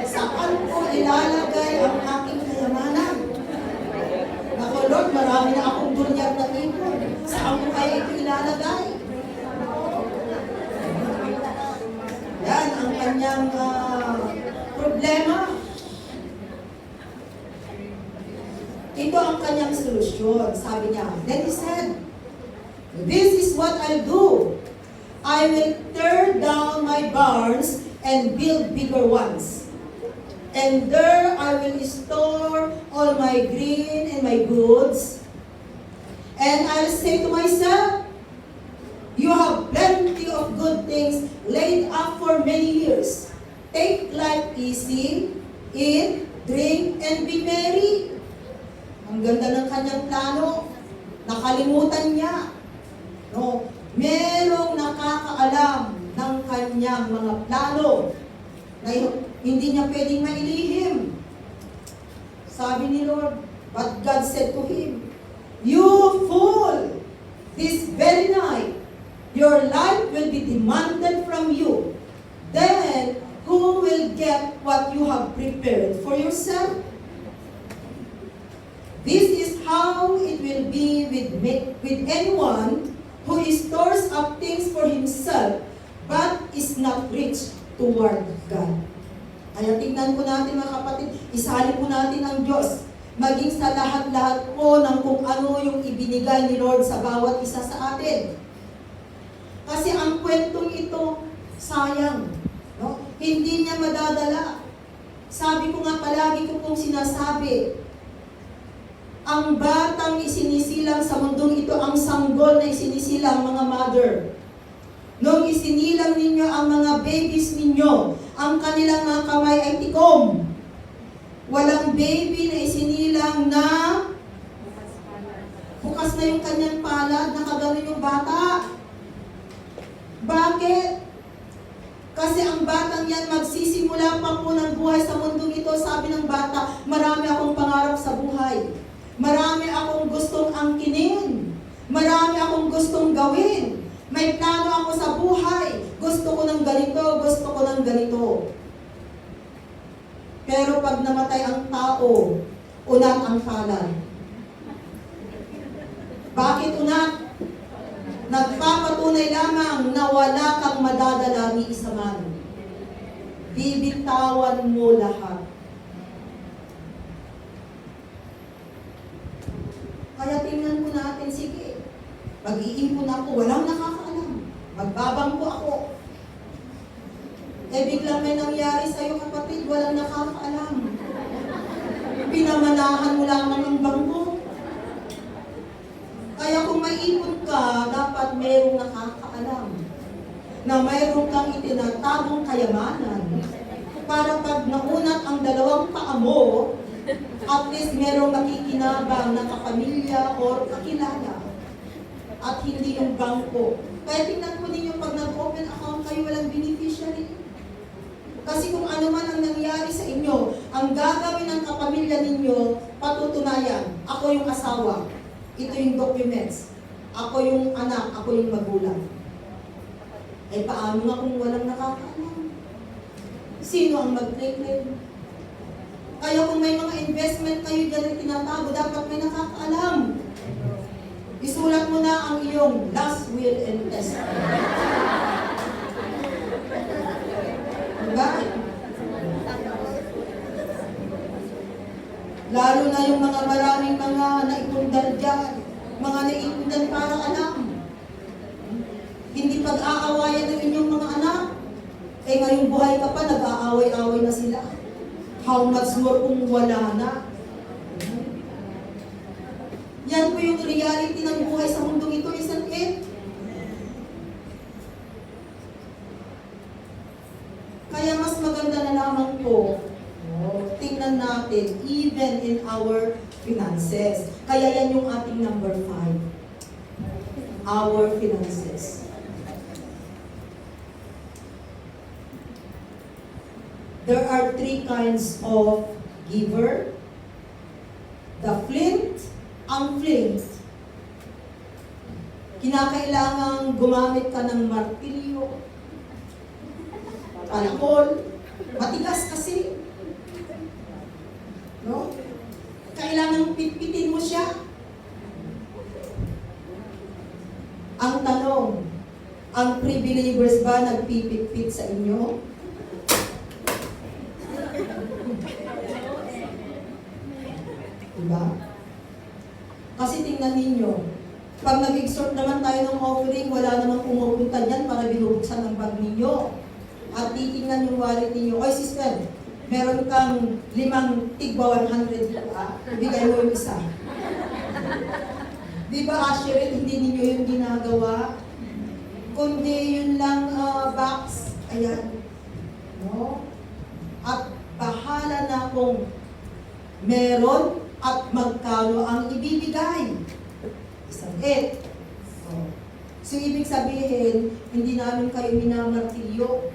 saan ko ilalagay ang aking kayamanan? Naku, Lord, marami na akong dunyag na ipon. Saan ko kaya ito ilalagay? Yan ang kanyang problema. Ito ang kanyang solusyon. Sabi niya, then he said, this is what I'll do. I will tear down my barns and build bigger ones. And there I will store all my grain and my goods. And I'll say to myself, you have plenty of good things laid up for many years. Take life easy, eat, drink, and be merry. Ang ganda ng kanyang plano. Nakalimutan niya. No, merong nakakaalam ng kanyang mga plano na hindi niya pwedeng mailihim. Sabi ni Lord, but God said to him, you fool! This very night, your life will be demanded from you. Then, who will get what you have prepared for yourself? This is how it will be with anyone who stores up things for himself but is not rich toward God. Kaya tingnan po natin mga kapatid, isali po natin ang Diyos maging sa lahat-lahat po ng kung ano yung ibinigay ni Lord sa bawat isa sa atin. Kasi ang kwentong ito, sayang. No? Hindi niya madadala. Sabi ko nga palagi ko pong sinasabi, ang batang isinisilang sa mundong ito, ang sanggol na isinisilang mga mother. Nung isinilang ninyo ang mga babies ninyo, ang kanilang mga kamay ay tikom. Walang baby na isinilang na bukas na yung kanyang palad, nakaganon yung bata. Bakit? Kasi ang batang yan magsisimula pa po ng buhay sa mundong ito, sabi ng bata, marami akong pangarap sa buhay. Marami akong gustong angkinin. Marami akong gustong gawin. May plano ako sa buhay. Gusto ko ng ganito, gusto ko ng ganito. Pero pag namatay ang tao, unat ang palad. Bakit unat? Nagpapatunay lamang na wala kang madadala ni isa man. Bibitawan mo lahat. Kaya tingnan po natin, sige, mag-iipon ako, walang nakakaalam. Magbabangko ako. Eh biglang may nangyari sa'yo kapatid, walang nakakaalam. Pinamanahan mo lamang ang bangko. Kaya kung maipon ka, dapat mayroong nakakaalam. Na mayroong kang itinatagong kayamanan. Para pag naunat ang dalawang paa mo, at least merong makikinabang na kapamilya o kakilala at hindi yung bangko. Kaya tingnan po ninyo pag nag-open account kayo, walang beneficiary. Kasi kung ano man ang nangyari sa inyo, ang gagawin ng kapamilya ninyo, patutunayan, ako yung asawa, ito yung documents, ako yung anak, ako yung magulang. Eh paano nga kung walang nakakaalam? Sino ang mag-claim? Kaya kung may mga investment kayo dyan na tinatago, dapat may nakakaalam. Isulat mo na ang iyong last will and testament. Diba? Lalo na yung mga maraming mga naipundar dyan, mga naipundar para alam. Hindi pag-aawayan ng inyong mga anak. Eh ngayong buhay ka pa, nag-aaway-away na sila. How much more kung wala na? Yan po yung reality ng buhay sa mundong ito, isn't it? Kaya mas maganda na lamang po, tingnan natin, even in our finances. Kaya yan yung ating number 5. Our finances. There are 3 kinds of giver. The flint, ang flint. Kinakailangang gumamit ka ng martilyo, alcohol, matigas kasi. No? Kailangang pitpitin mo siya. Ang tanong, ang pre-believers ba nagpipit-pit sa inyo? Diba? Kasi tingnan ninyo, pag nag-exhort naman tayo ng offering, wala namang pumupunta dyan para binubuksan ang bag ninyo. At titingnan yung wallet ninyo, oy sister, meron kang 5 tigba 100 bigay mo yung isa. Di ba, Asherit, hindi ninyo yung ginagawa? Kundi yun lang box, ayan. No? At bahala na kung meron at magkano ang ibibigay. Isang 8. So, ibig sabihin, hindi namin kayo minamartilyo.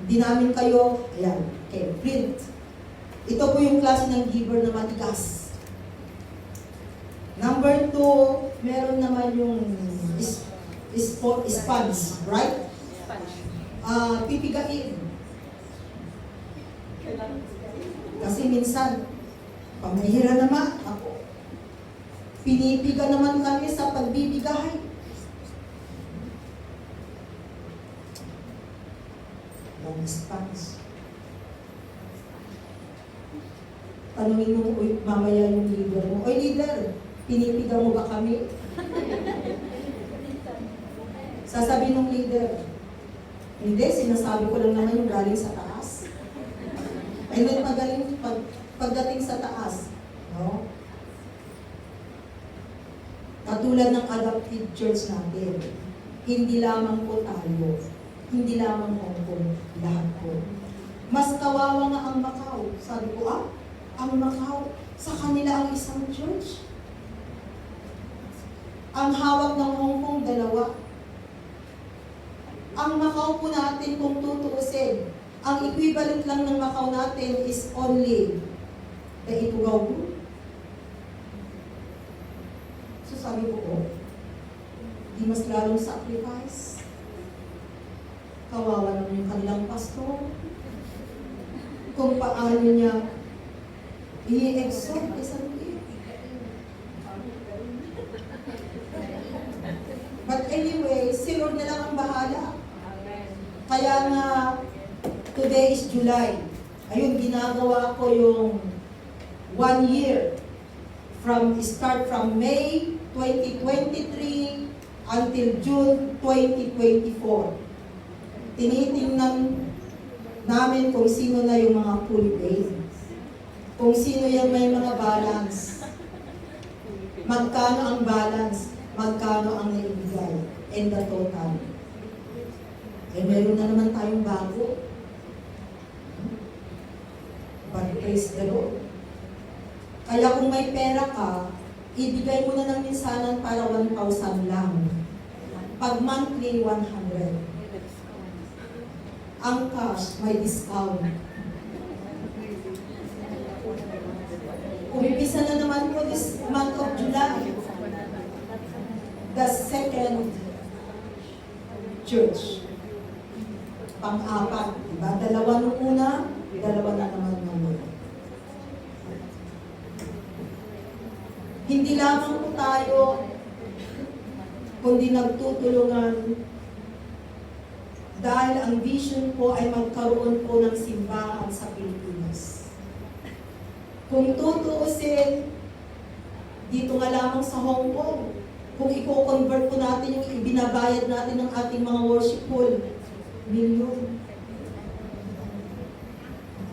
Hindi namin kayo, ayan, okay, flint. Ito po yung klase ng giver na matigas. Number 2, meron naman yung sponge, right? Pipigain. Kasi minsan, pamahira naman ako. Pinipiga naman kami sa pagbibigay. Ang sponge. Tanungin mo, uy, mamaya yung leader mo. Oy, leader, pinipiga mo ba kami? Sasabihin ng leader, hindi, sinasabi ko lang naman yung galing sa taas. Ay, not magaling pagdating sa taas. No? Katulad ng adopted church natin, hindi lamang po tayo, hindi lamang Hong Kong, lahat po. Mas kawawa nga ang Macau. Sabi ko, ang Macau, sa kanila ang isang church. Ang hawak ng Hong Kong, 2. Ang Macau po natin, kung tutuusin, ang equivalent lang ng Macau natin is only the Itugaw Group. So sabi ko, di mas lalong sacrifice. Kawawa naman yung kanilang pastor. Kung paano niya i-exhort, but anyway, si Lord na lang ang bahala. Kaya nga, today is July. Ayun, ginagawa ko yung 1 year. Start from May 2023 until June 2024. Tinitingnan namin kung sino na yung mga fully paid. Kung sino yung may mga balance. Magkano ang balance, magkano ang naibigay, and the total. Eh, meron na naman tayong bago. But praise the Lord. Kaya kung may pera ka, ibigay mo na ng minsanan para 1,000 lang. Pag monthly, 100. Ang cash, may discount. Umipisa na naman po this month of July. The second church. Pang-apat. Diba? 2 nung una, 2 na naman nung una. Hindi lamang po tayo, kundi nagtutulungan dahil ang vision po ay magkaroon po ng simbahan sa Pilipinas. Kung tutuusin, dito nga lamang sa Hong Kong, kung i-convert po natin yung ibinabayad natin ng ating mga worship hall, milyon.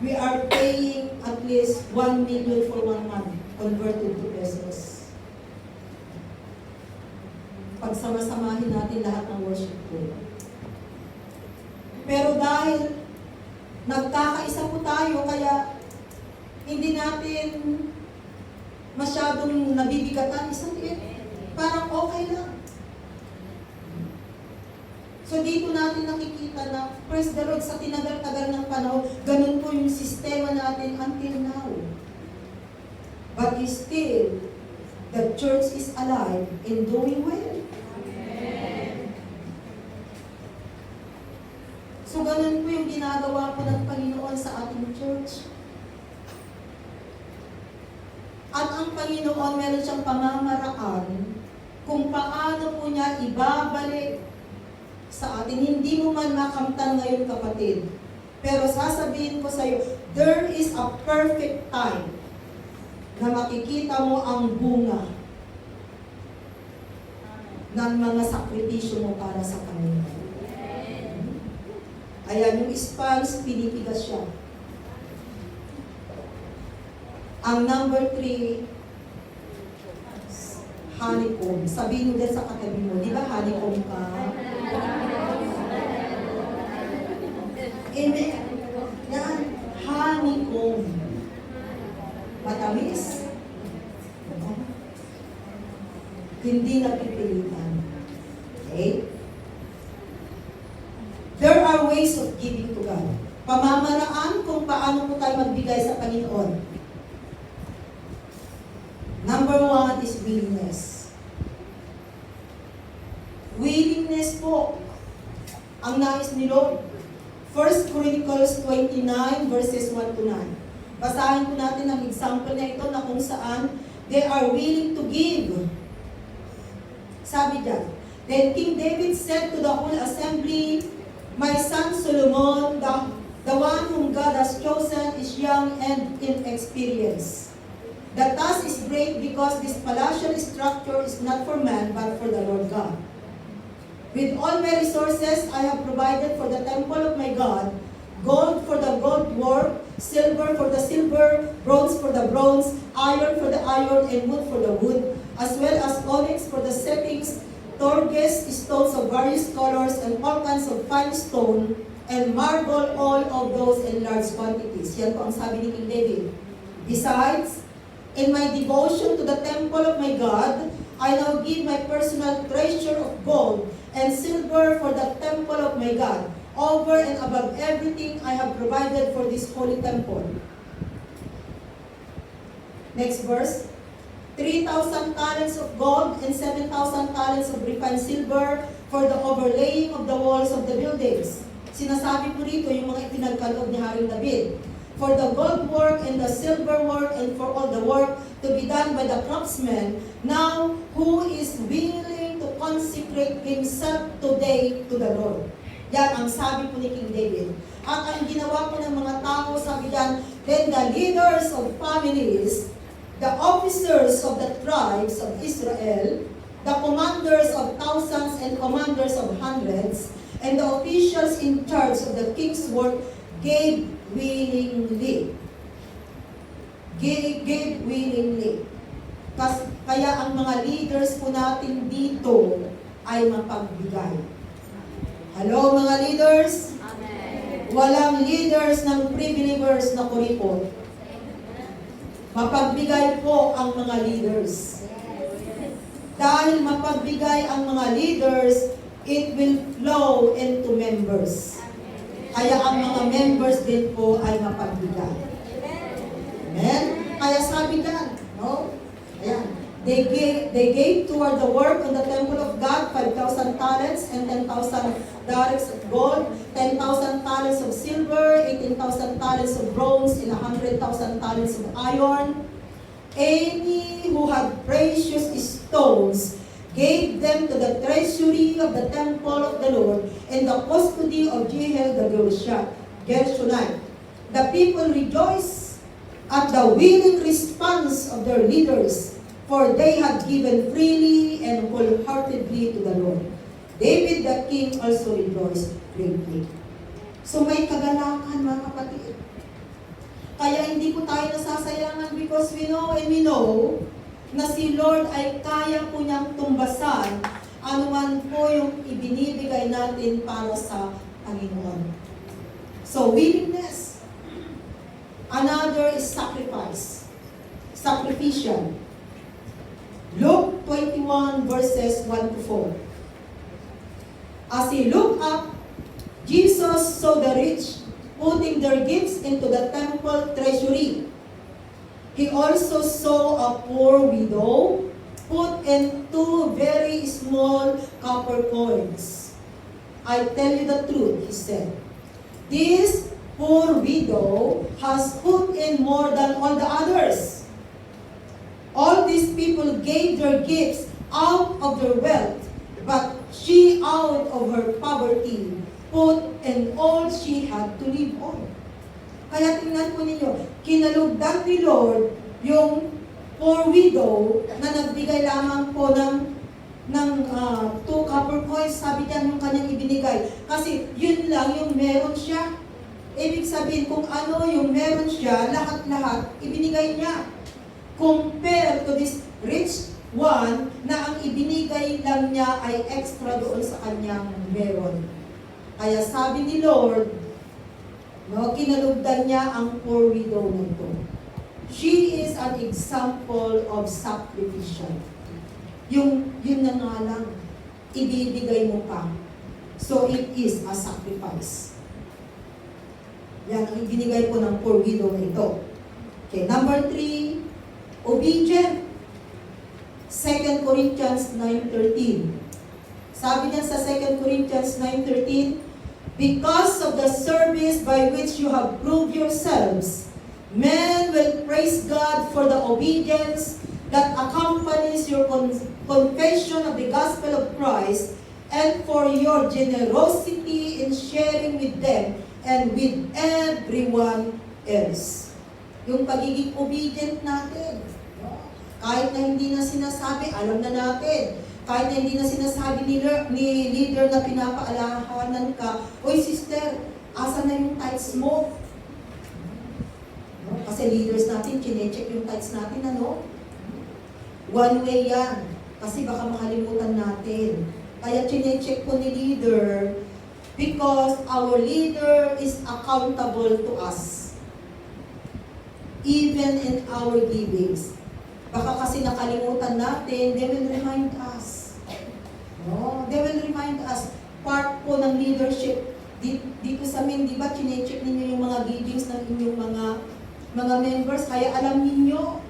We are paying at least 1 million for 1 month, converted to pesos. Pagsama-samahin natin lahat ng worship hall. Pero dahil nagkakaisa po tayo, kaya hindi natin masyadong nabibigatan, isang parang okay lang. So dito natin nakikita na, praise the Lord, sa tinagal-tagal ng panahon, ganun po yung sistema natin until now. But still, the church is alive and doing well. So ganun po yung ginagawa po ng Panginoon sa ating church. At ang Panginoon, meron siyang pamamaraan kung paano po niya ibabalik sa atin. Hindi mo man makamtan ngayon, kapatid. Pero sasabihin ko sa iyo, there is a perfect time na makikita mo ang bunga ng mga sakripisyo mo para sa Panginoon. Ayan, yung sponge, pinipigas siya. Ang number 3, honeycomb. Sabihin mo din sa katabi mo, di ba honeycomb ka? Amen. Yan, honeycomb. Matamis. Hindi napipilitan. Okay? There are ways of giving to God. Pamamaraan kung paano po tayo magbigay sa Panginoon. Number 1 is willingness. Willingness po ang nais ni Lord. 1 Chronicles 29 verses 1 to 9. Basahin po natin ang example na ito na kung saan they are willing to give. Sabi diyan, then King David said to the whole assembly, my son Solomon, the one whom God has chosen, is young and inexperienced. The task is great because this palatial structure is not for man, but for the Lord God. With all my resources, I have provided for the temple of my God, gold for the gold work, silver for the silver, bronze for the bronze, iron for the iron, and wood for the wood, as well as onyx for the settings, turquoise, stones of various colors, and all kinds of fine stone, and marble, all of those in large quantities. Yan po ang sabi ni King David. Besides, in my devotion to the temple of my God, I now give my personal treasure of gold and silver for the temple of my God. Over and above everything I have provided for this holy temple. Next verse. 3,000 talents of gold and 7,000 talents of refined silver for the overlaying of the walls of the buildings. Sinasabi po rito yung mga ipinagkaloob ni Haring David. For the gold work and the silver work and for all the work to be done by the craftsman, now who is willing to consecrate himself today to the Lord. Yan ang sabi po ni King David. At ang ginawa po ng mga tao, sabi yan, then the leaders of families, the officers of the tribes of Israel, the commanders of thousands and commanders of hundreds, and the officials in charge of the king's work gave willingly. Gave willingly. Kaya ang mga leaders po natin dito ay mapagbigay. Hello mga leaders? Amen. Walang leaders ng pre-believers na kuripot. Mapagbigay po ang mga leaders. Dahil mapagbigay ang mga leaders, it will flow into members. Kaya ang mga members din po ay mapagbigay. Amen? Kaya sabi yan, no? Ayan. They gave toward the work on the temple of God 5,000 talents and 10,000 dareks of gold, 10,000 talents of silver, 18,000 talents of bronze, and 100,000 talents of iron. Any who had precious stones gave them to the treasury of the temple of the Lord and the custody of Jehiel the Gershonite. The people rejoiced at the willing response of their leaders, for they had given freely and wholeheartedly to the Lord. David the king also rejoiced greatly. So may kagalakan mga kapatid. Kaya hindi po tayo nasasayangan because we know and we know na si Lord ay kaya po niyang tumbasan anuman po yung ibinibigay natin para sa Panginoon. So willingness. Another is sacrifice. Sacrificial. Luke 21 verses 1 to 4. As he looked up, Jesus saw the rich putting their gifts into the temple treasury. He also saw a poor widow put in 2 very small copper coins. I tell you the truth, he said. This poor widow has put in more than all the others. All these people gave their gifts out of their wealth, but she out of her poverty put in all she had to live on. Kaya tingnan po ninyo, kinalugdan ni Lord yung poor widow na nagbigay lamang po ng 2 copper coins, sabi niya yung kanyang ibinigay. Kasi yun lang yung meron siya. Ibig sabihin, kung ano yung meron siya, lahat-lahat ibinigay niya. Compare to this rich one na ang ibinigay lang niya ay extra doon sa kanyang meron. Kaya sabi ni Lord, kinalugdan niya ang poor widow nito. She is an example of sacrificial. Yun na nga lang, ibibigay mo pa. So it is a sacrifice. Yan ang ibinigay po ng poor widow na ito. Okay, number 3, obedient. 2 Corinthians 9:13. Sabi niya sa 2 Corinthians 9:13, because of the service by which you have proved yourselves, men will praise God for the obedience that accompanies your confession of the gospel of Christ and for your generosity in sharing with them and with everyone else. Yung pagiging obedient natin. Kahit na hindi na sinasabi, alam na natin. Kahit na hindi na sinasabi ni leader na pinapaalahanan ka, oy sister, asa na yung tithes mo? No? Kasi leaders natin, chinecheck yung tithes natin, ano? One way yan. Kasi baka makalimutan natin. Kaya chinecheck po ni leader because our leader is accountable to us. Even in our givings. Baka kasi nakalimutan natin, they will remind us. No? They will remind us. Part po ng leadership dito sa amin, di ba, chinecheck ninyo yung mga givings ng inyong mga members, kaya alam ninyo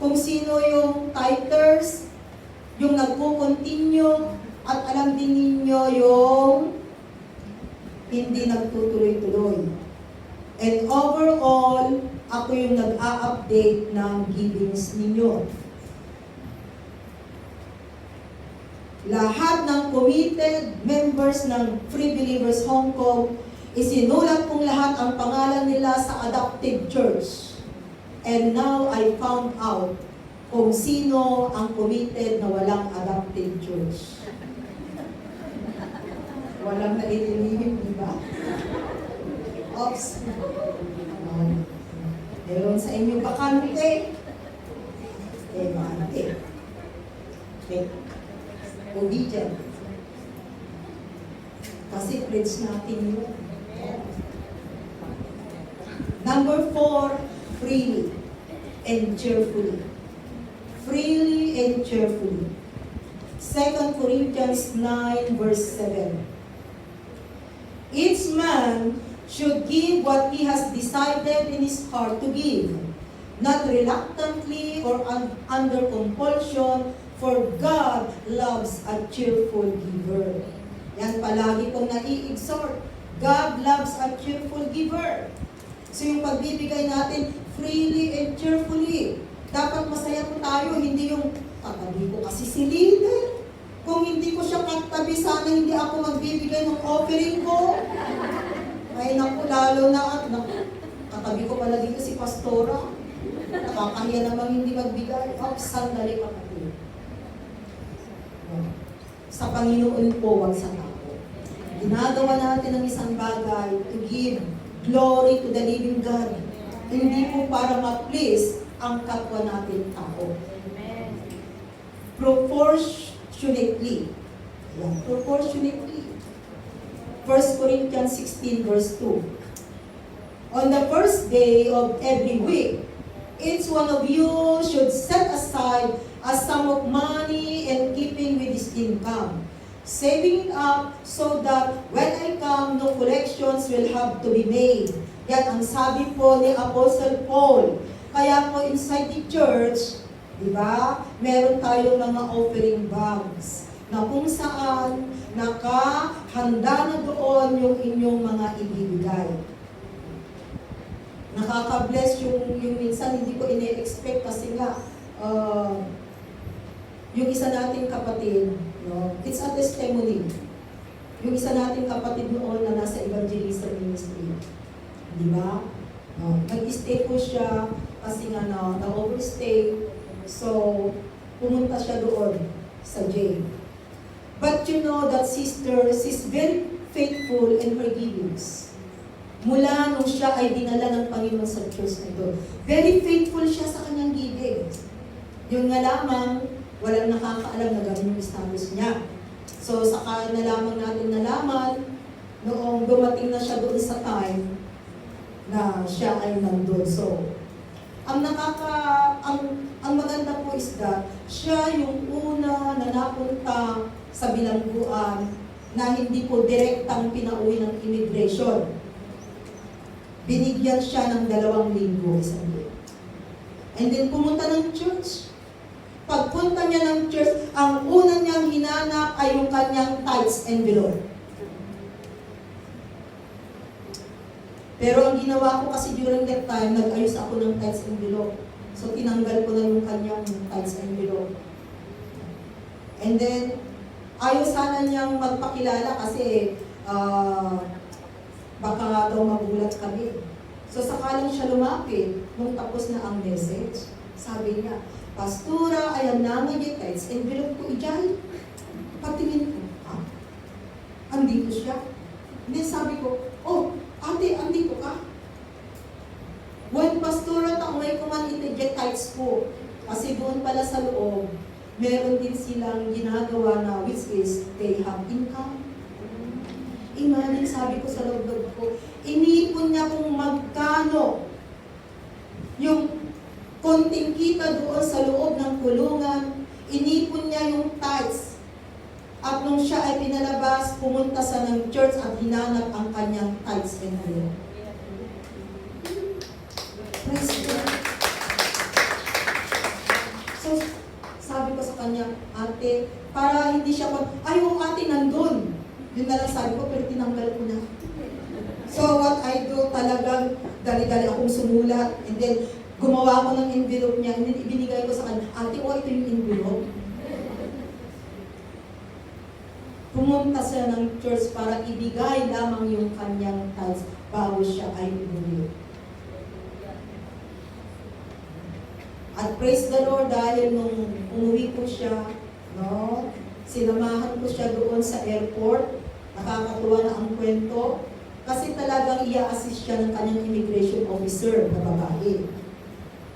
kung sino yung tithers, yung nagko-continue, at alam din ninyo yung hindi nagtutuloy-tuloy. And overall, ako yung nag-a-update ng givings ninyo. Lahat ng committed members ng Free Believers Hong Kong, isinulat kong lahat ang pangalan nila sa adopted church. And now I found out kung sino ang committed na walang adopted church. Walang naiinihim, di ba? Oops. Meron sa inyo bakante. Bakante. Okay. Obedient. Kasi pledge natin yun. Number 4, freely and cheerfully. Freely and cheerfully. 2 Corinthians 9 verse 7. Each man should give what he has decided in his heart to give, not reluctantly or under compulsion, for God loves a cheerful giver. Yan palagi kong nai-exhort. God loves a cheerful giver. So yung pagbibigay natin, freely and cheerfully. Dapat masaya po tayo, hindi yung katabi ko kasi si leader. Kung hindi ko siya katabi, sana hindi ako magbibigay ng offering ko. Ay naku, lalo na, katabi ko pala dito si Pastora. Nakakahiya namang hindi magbigay. Sandali kapatid. Sa Panginoon po, wag sa tao. Ginagawa natin ang isang bagay to give glory to the living God. Hindi po para ma-please ang kapwa natin tao. Amen. Proportionately. Yeah, proportionately. 1 Corinthians 16 verse 2. On the first day of every week, each one of you should set aside a sum of money and keeping with his income, saving it up so that when I come, no collections will have to be made. Yan ang sabi po ni Apostle Paul. Kaya po inside the church, di ba, meron tayong mga offering bags na kung saan nakahanda na doon yung inyong mga ibibigay. Nakaka-bless yung minsan hindi ko ine-expect kasi nga yung isa nating kapatid, no, it's a testimony. Yung isa nating kapatid noon na nasa evangelism ministry. Di ba? Nag-stay po siya kasi nga na-overstay. So, pumunta siya doon sa jail. But you know that sister, she's very faithful in her givings. Mula nung siya ay dinala ng Panginoon sa church nito. Very faithful siya sa kanyang givings. Yung nga lamang, walang nakakaalam na gano'n yung establish niya. So, saka na lamang natin nalaman, noong dumating na siya doon sa time na siya ay nandun. So, ang maganda po is that, siya yung una na napunta sa bilangguan na hindi po direktang pinauwi ng immigration. Binigyan siya ng 2 linggo isang linggo. And then pumunta ng church. Pagpunta niya ng church, ang una niyang hinanap ay yung kanyang tithes envelope. Pero ang ginawa ko kasi during that time, nag-ayos ako ng tithes envelope. So tinanggal ko na yung kanyang tithes envelope. And then, ayaw sana niyang magpakilala kasi baka daw magulat kami. So sakalang siya lumapit, nung tapos na ang message, sabi niya, Pastora, ayan na nga yung tithes envelope ko ijay. Patingin ko, andito siya. And then sabi ko, oh, ate, andito ka? When Pastora, taumay ko man iti tithes ko. Kasi doon pala sa loob, meron din silang ginagawa na which is they have income. Imagine, sabi ko sa loob ko, iniipon niya kung magkano yung konting kita doon sa loob ng kulungan, inipon niya yung tithes. At nung siya ay pinalabas, pumunta sa ng church at hinanap ang kanyang tithes envelope. Praise God. So, sabi ko sa kanya, ate, para hindi siya ayaw ate nandun. Yun na lang sabi ko, pero tinanggal ko na. So, what I do talagang, dali-dali akong sumulat, and then, gumawa ko ng envelope niya, and then ibinigay ko sa kanya, ate, ito yung envelope. Pumunta siya ng church para ibigay lamang yung kanyang tithes bago siya ay umuwi. At praise the Lord, dahil nung umuwi ko siya, no, sinamahan ko siya doon sa airport, nakakatuwa na ang kwento, kasi talagang i-assist siya ng kanyang immigration officer na babae.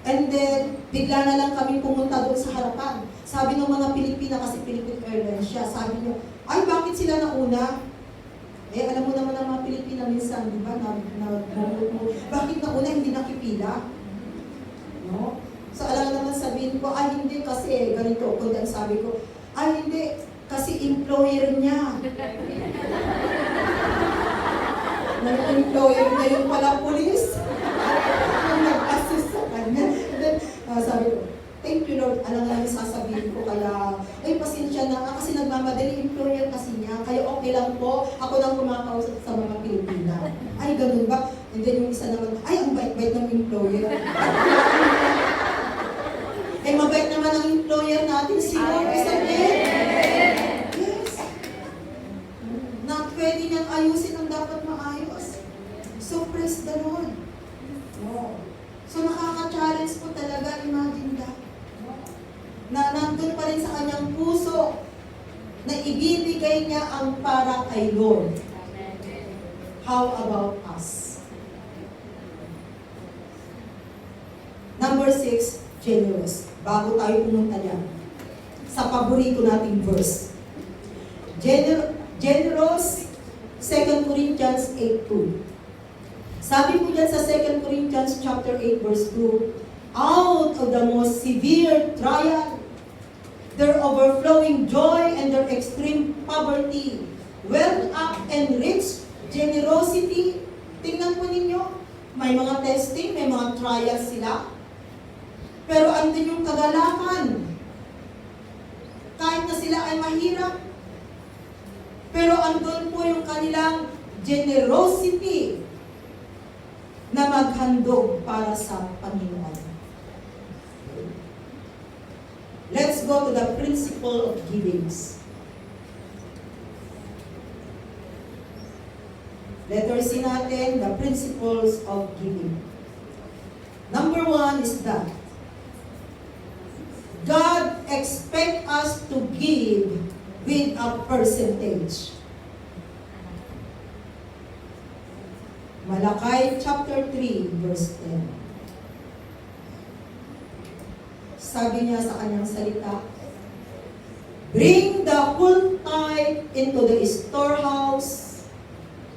And then, bigla na lang kami pumunta doon sa harapan. Sabi ng mga Pilipina, kasi Philippine Airlines siya, sabi niya, ay, bakit sila nauna? Eh, alam mo naman ang mga Pilipina minsan, di ba, bakit nauna, hindi nakipila? No? So, alam naman sabihin ko, ay, hindi, kasi ganito, kundi ang sabi ko, ay, hindi, kasi employer niya. Employer niya yung pala police. Nag-assist sa kanya. And then, sabi ko, thank you Lord, alam nga sasabihin ko, kaya, ay pasensya na, kasi nagmamadali, employer kasi niya, kaya okay lang po, ako nang kumakausap sa mga Pilipina. Ay, ganun ba? And then yung isa naman, ay, ang bait-bait ng employer. Eh, mabait naman ang employer natin, si Lord, isn't it? Yes. Na pwede niyang ayusin ang dapat maayos. So, praise the Lord. No. So, nakaka-challenge po talaga, imagine that. Na nandun pa rin sa kanyang puso na ibibigay niya ang para kay Lord. How about us? Number 6, generous. Bago tayo pumunta niyan, sa paborito nating verse. Generous, 2 Corinthians 8:2. Sabi po dyan sa 2 Corinthians chapter 8 verse 2, out of the most severe trial, their overflowing joy and their extreme poverty, wealth up and rich, generosity. Tingnan po ninyo, may mga testing, may mga trials sila. Pero andun yung kagalakan. Kahit na sila ay mahirap, pero andun po yung kanilang generosity na maghandog para sa Panginoon. Let's go to the principle of givings. Letter C natin, the principles of giving. Number 1 is that God expects us to give with a percentage. Malakay chapter 3, verse 10. Sabi niya sa kanyang salita, bring the whole tithe into the storehouse,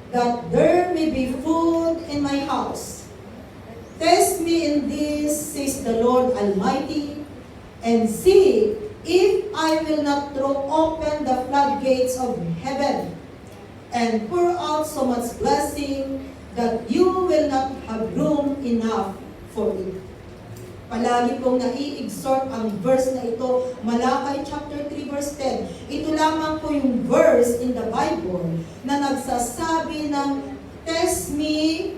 that there may be food in my house. Test me in this, says the Lord Almighty, and see if I will not throw open the floodgates of heaven and pour out so much blessing that you will not have room enough for it. Palagi kong nai-exhort ang verse na ito, Malakay chapter 3 verse 10. Ito lamang po yung verse in the Bible na nagsasabi ng, test me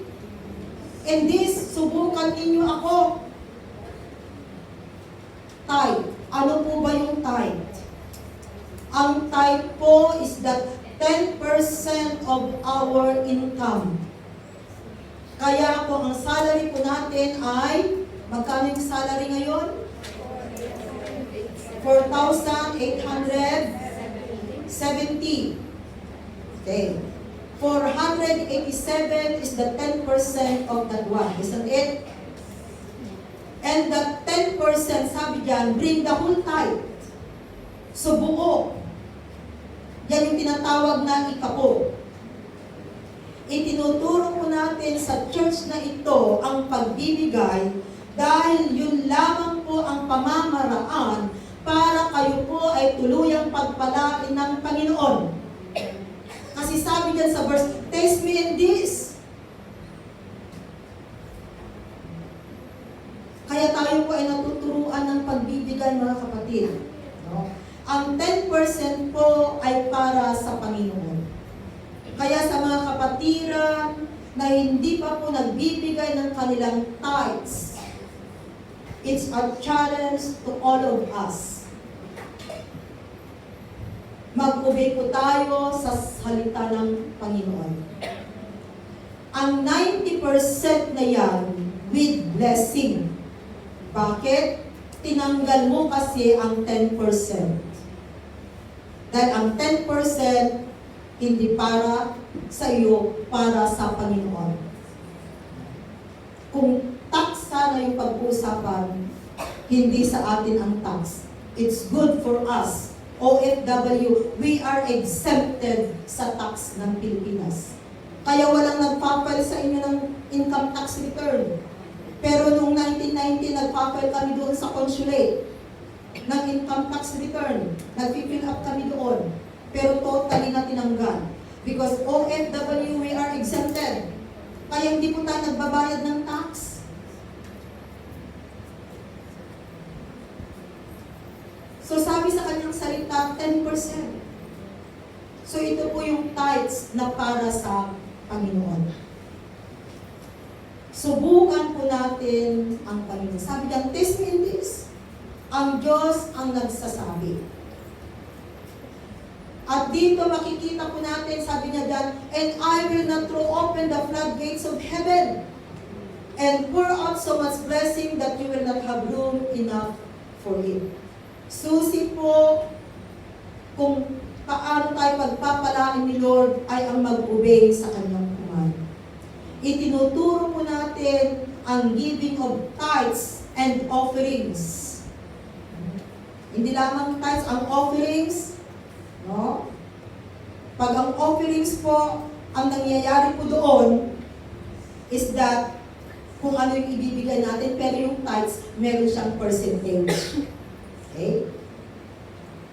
in this, subukan ninyo ako. Tithe. Ano po ba yung tithe? Ang tithe po is that 10% of our income. Kaya po ang salary po natin ay, magkano yung salary ngayon? 4,870. Okay. 487 is the 10% of that one. Isn't it? And that 10%, sabi dyan, bring the whole tithe. So buo. Yan yung tinatawag na ikapo. Itinuturo po natin sa church na ito ang pagbibigay dahil yun lamang po ang pamamaraan para kayo po ay tuluyang pagpalain ng Panginoon. Kasi sabi dyan sa verse, taste me in this. Kaya tayo po ay natuturuan ng pagbibigay, mga kapatid. No? Ang 10% po ay para sa Panginoon. Kaya sa mga kapatiran na hindi pa po nagbibigay ng kanilang tithes, it's a challenge to all of us. Mag-obey po tayo sa salita ng Panginoon. Ang 90% na yan with blessing. Bakit? Tinanggal mo kasi ang 10%. Dahil ang 10% hindi para sa iyo, para sa Panginoon. Kung tax sana yung pag-uusapan, hindi sa atin ang tax. It's good for us. OFW, we are exempted sa tax ng Pilipinas. Kaya walang nagpapal sa inyo ng income tax return. Pero noong 1990, nagpapal kami doon sa consulate ng income tax return. Nag-fill up kami doon. Pero totally na tinanggal. Because OFW, we are exempted. Kaya hindi po tayo nagbabayad ng tax. So sabi sa kanyang salita, 10%. So ito po yung tithes na para sa Panginoon. Subukan po natin ang Panginoon. Sabi niya, taste me in this. Ang Diyos ang nagsasabi. At dito makikita po natin, sabi niya dyan, and I will not throw open the floodgates of heaven and pour out so much blessing that you will not have room enough for it. Susi po kung paano tayo pagpapalain ni Lord ay ang mag-obey sa kanyang command. Itinuturo po natin ang giving of tithes and offerings. Hindi lamang tithes, ang offerings, no? Pag ang offerings po, ang nangyayari po doon is that kung ano yung ibibigay natin, pero yung tithes, meron siyang percentage. Okay?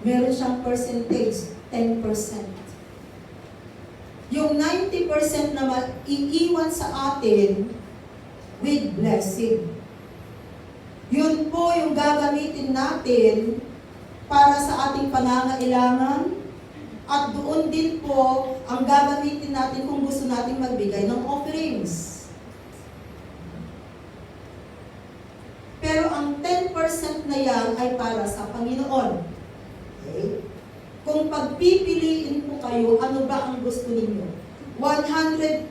meron siyang percentage, 10%. Yung 90% naman, iiwan sa atin with blessing. Yun po yung gagamitin natin para sa ating pangangailangan, at doon din po ang gagamitin natin kung gusto natin magbigay ng offerings. Pero ang 10% na yan ay para sa Panginoon. Okay? Kung pagpipiliin po kayo, ano ba ang gusto ninyo? 100%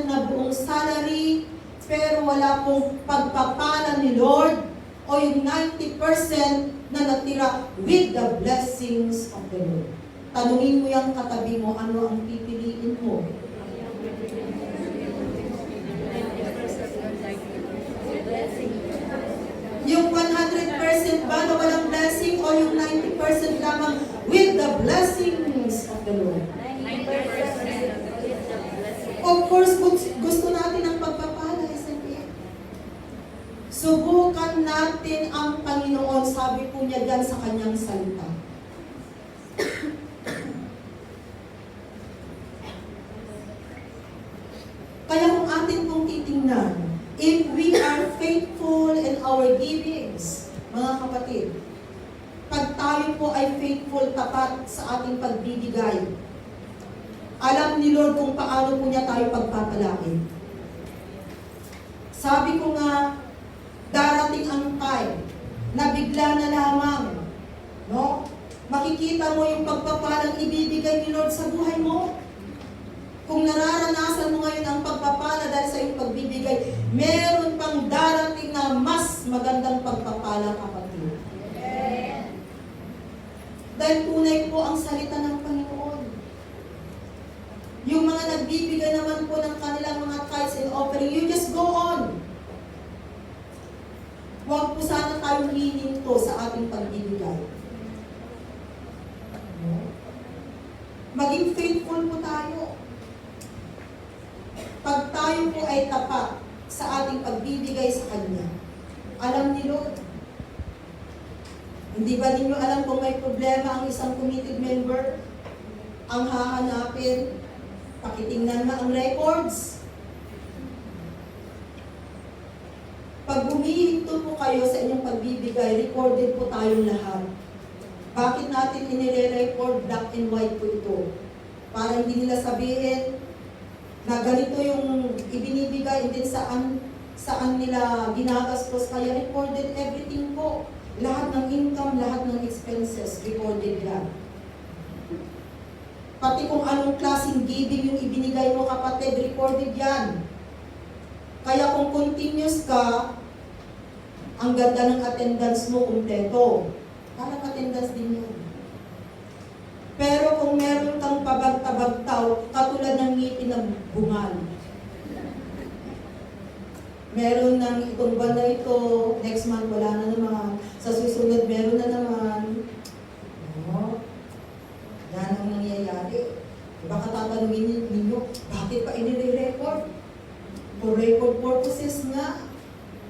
na buong salary, pero wala pong pagpapala ni Lord, o yung 90% na natira with the blessings of the Lord. Tanungin mo yung katabi mo, ano ang pipiliin mo? Yung 100% ba na walang blessing, o yung 90% lamang with the blessings of the Lord? Of course, gusto natin ang pagpapala, isn't it? Subukan natin ang Panginoon, sabi po niya dyan sa kanyang salita. Kaya kung atin pong titingnan, if we are faithful in our givings, mga kapatid, pag tayo po ay faithful, tapat sa ating pagbibigay, alam ni Lord kung paano po niya tayo pagpapalain. Sabi ko nga, darating ang time na bigla na lamang, no? Makikita mo yung pagpapalang ibibigay ni Lord sa buhay mo. Kung nararanasan mo ngayon ang pagpapala dahil sa iyong pagbibigay, meron pang darating na mas magandang pagpapala, kapatid. Dahil tunay po ang salita ng Panginoon. Yung mga nagbibigay naman po ng kanilang mga tithes and offering, you just go on. Huwag po sana tayong hihinto sa ating pagbibigay. Maging faithful po tayo. Pag tayo po ay tapat sa ating pagbibigay sa Kanya, alam ni Lord. Hindi ba ninyo alam kung may problema ang isang committed member? Ang hahanapin, pakitingnan na ang records. Pag humihinto po kayo sa inyong pagbibigay, recorded po tayong lahat. Bakit natin inire-record? Black and white po ito. Para hindi nila sabihin na ganito yung ibinibigay, and then saan nila ginagastos. Kaya recorded everything po. Lahat ng income, lahat ng expenses, recorded yan. Pati kung anong klaseng giving yung ibinigay mo, kapatid, recorded yan. Kaya kung continuous ka, ang ganda ng attendance mo kumpleto. Parang attendance din yan. Pero kung meron kang pabagtabagtaw, katulad ng ngipin ng bungal. Meron ng itong buwan na ito, next month wala na naman, sa susunod meron na naman. Oh, yan ang nangyayari. Baka tatanungin ninyo, bakit pa inire-record? For record purposes nga.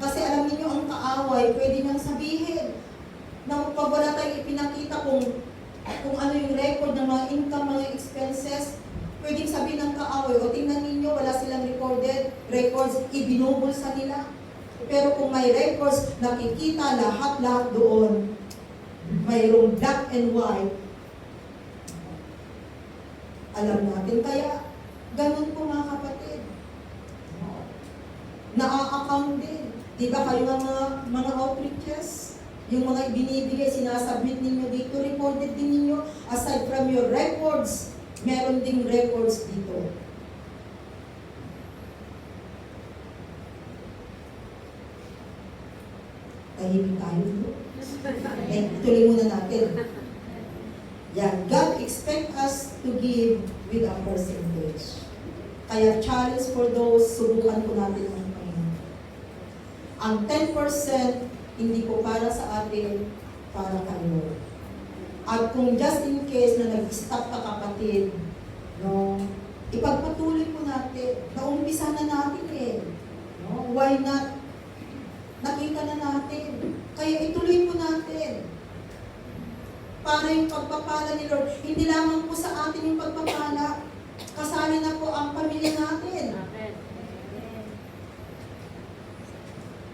Kasi alam niyo ang kaaway, pwede nang sabihin na pag wala tayong ipinakita kung ano yung record ng mga income, mga expenses, pwedeng sabihin ng kaaway, o tingnan ninyo, wala silang recorded records, ibinubulsa nila. Pero kung may records, nakikita lahat-lahat doon, mayroong black and white, alam natin. Kaya, ganun po mga kapatid. Na-account din. Diba kayo mga outreaches? Yung mga ibinibigay, sinasubmit ninyo dito, recorded din ninyo. Aside from your records, meron ding records dito. Tahimik tayo dito. Tuloy muna natin. Yan, God expect us to give with a percentage. Kaya challenge for those, subukan po natin ang Panginoon. Ang 10%, hindi po para sa atin, para kayo. At kung just in case na nag-stop ka, kapatid, no, ipagpatuloy po natin. Naumpisa na natin eh. No? Why not? Nakita na natin. Kaya ituloy po natin. para yung pagpapala ni Lord. Hindi lamang po sa atin yung pagpapala. Kasali na po ang pamilya natin.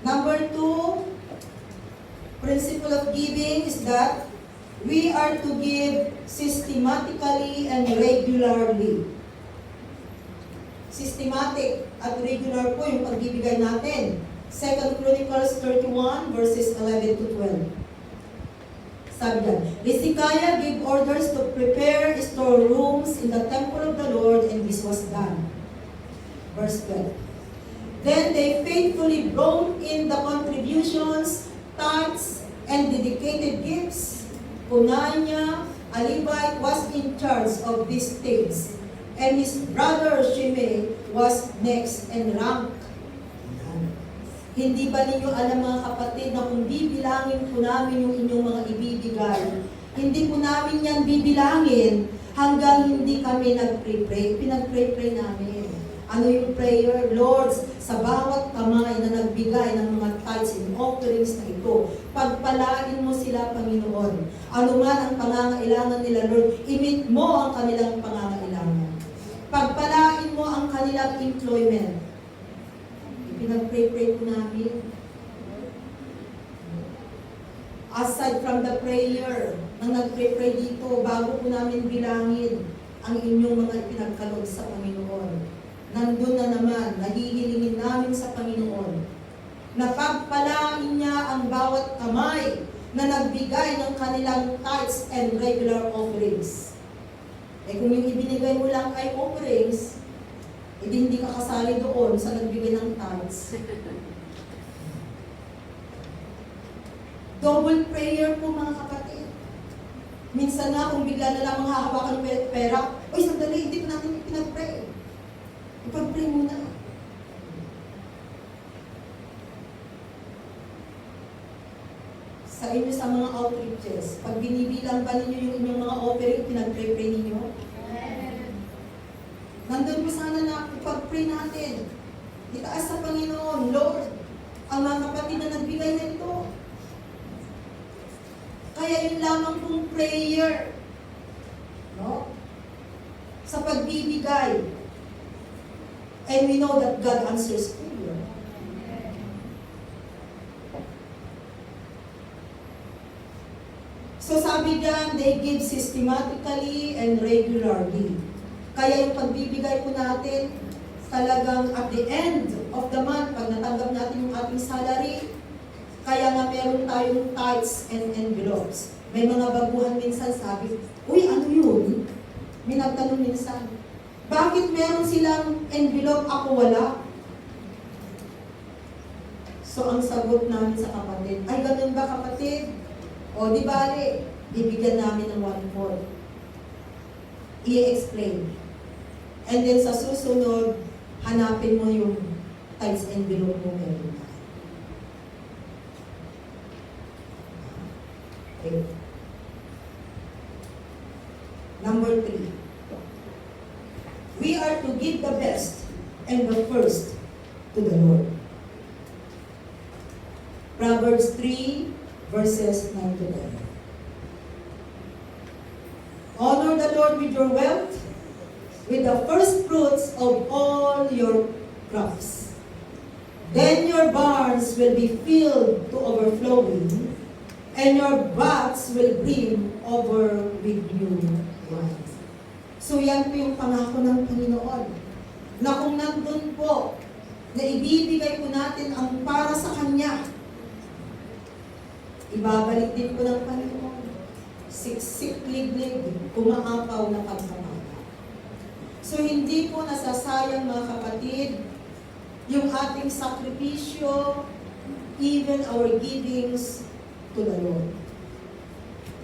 Number 2, principle of giving is that we are to give systematically and regularly. Systematic at regular po yung pagbibigay natin. 2 Chronicles 31 verses 11 to 12. Sabi dyan, Hezekiah gave orders to prepare storerooms in the temple of the Lord, and this was done. Verse 12. Then they faithfully brought in the contributions, tithes, and dedicated gifts. Conaniah, a Levite, was in charge of these things, and his brother Shimei was next in rank. Hindi ba ninyo alam mga kapatid na kung bibilangin po namin yung inyong mga ibibigay, hindi po namin yan bibilangin hanggang hindi kami nag-pray-pray. Pinag-pray-pray namin. Ano yung prayer? Lord, sa bawat kamay na nagbigay ng mga tithes and offerings na ito, pagpalain mo sila, Panginoon. Ano man ang pangangailangan nila, Lord, i-meet mo ang kanilang pangangailangan. Pagpalain mo ang kanilang employment. Pinag-pray-pray po namin. Aside from the prayer, nang nag-pray-pray dito, bago po namin bilangin ang inyong mga pinagkaloob sa Panginoon. Nandun na naman, nahihilingin namin sa Panginoon na pagpalain niya ang bawat kamay na nagbigay ng kanilang tithes and regular offerings. Eh kung yung ibinigay mo lang ay offerings, hindi ka kasali doon sa nagbigay ng tithes. Double prayer po mga kapatid. Minsan nga kung bigla na lang hahawakan ng pera, oy sandali, hindi pa natin pinag-pray. Ipag-pray muna. Sa inyo sa mga outreaches, pag binibilang ba ninyo yung inyong mga offering, pinag-pray ninyo? Nandun po sana na ipag-pray natin. Itaas sa Panginoon, Lord, ang mga kapatid na nagbigay na ito. Kaya yun lamang pong prayer, no? Sa pagbibigay. And we know that God answers prayer. So sabi diyan, they give systematically and regularly. Kaya yung pagbibigay po natin, talagang at the end of the month, pag natanggap natin yung ating salary, kaya nga meron tayong tithes and envelopes. May mga baguhan minsan sabi, uy, ano yun? May nagtanong minsan, bakit meron silang envelope, ako wala? So ang sagot namin sa kapatid, ay ganun ba kapatid? O di bale, bibigyan namin ng 1/4. I-explain. And then sa susunod, hanapin mo yung tithes envelope mo meron. Okay. Number 3. We are to give the best and the first to the Lord. Proverbs 3 verses 9 to 10. Honor the Lord with your wealth, with the first fruits of all your crops. Then your barns will be filled to overflowing, and your vats will brim over with new wine. So yan po yung pangako ng Panginoon, na kung nandun po, na ibibigay po natin ang para sa Kanya, ibabalik din po ng Panginoon. Siksik, liglig, kumaapaw na pagkakata. So hindi po nasasayang mga kapatid, yung ating sakripisyo, even our givings to the Lord.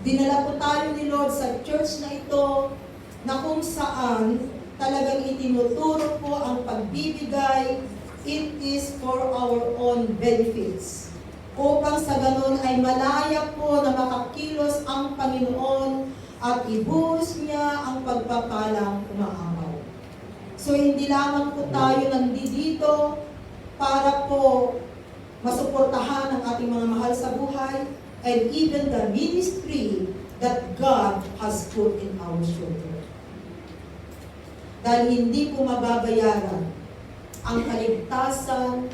Dinala po tayo ni Lord sa church na ito, na kung saan talagang itinuturo po ang pagbibigay, it is for our own benefits. Upang sa ganun ay malaya po na makakilos ang Panginoon at ibuhos niya ang pagpapalang umaapaw. So hindi lamang po tayo nandito para po masuportahan ang ating mga mahal sa buhay, and even the ministry that God has put in our shoulder. Dahil hindi po mababayaran ang kaligtasan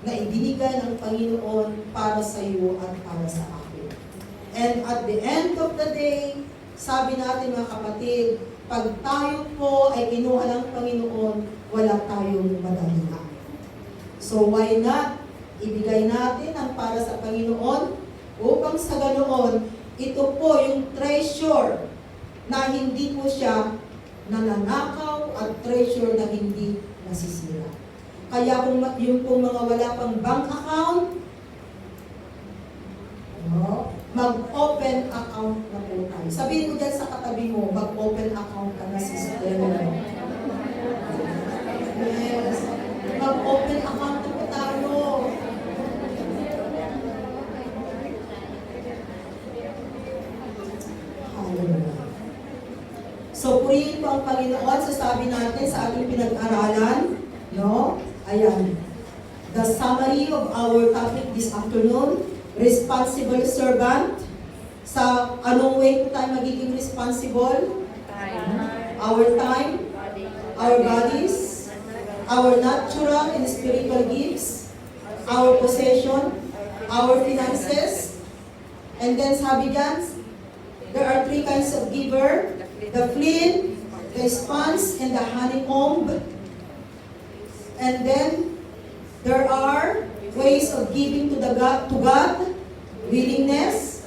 na ibinigay ng Panginoon para sa iyo at para sa akin. And at the end of the day, sabi natin mga kapatid, pag tayo po ay kinuha ng Panginoon, wala tayong madalihan. So why not ibigay natin ang para sa Panginoon upang sa ganoon, ito po yung treasure na hindi po siya nananakaw at treasure na hindi nasisira. Kaya kung yung pong mga wala pang bank account, mag-open account na po tayo. Sabihin mo dyan sa katabi mo, mag-open account ka na, sister. Yes. Mag-open account na po tayo. Hallelujah. So, purihin po ang Panginoon, sasabi natin sa ating pinag-aralan, no? Ayan. The summary of our topic this afternoon, responsible servant. Sa anong way po tayo magiging responsible? Our time, our bodies, our natural and spiritual gifts, our possession, our finances. And then sabi dyan, there are three kinds of giver: the flint, the sponge, and the honeycomb. And then there are ways of giving to God: willingness,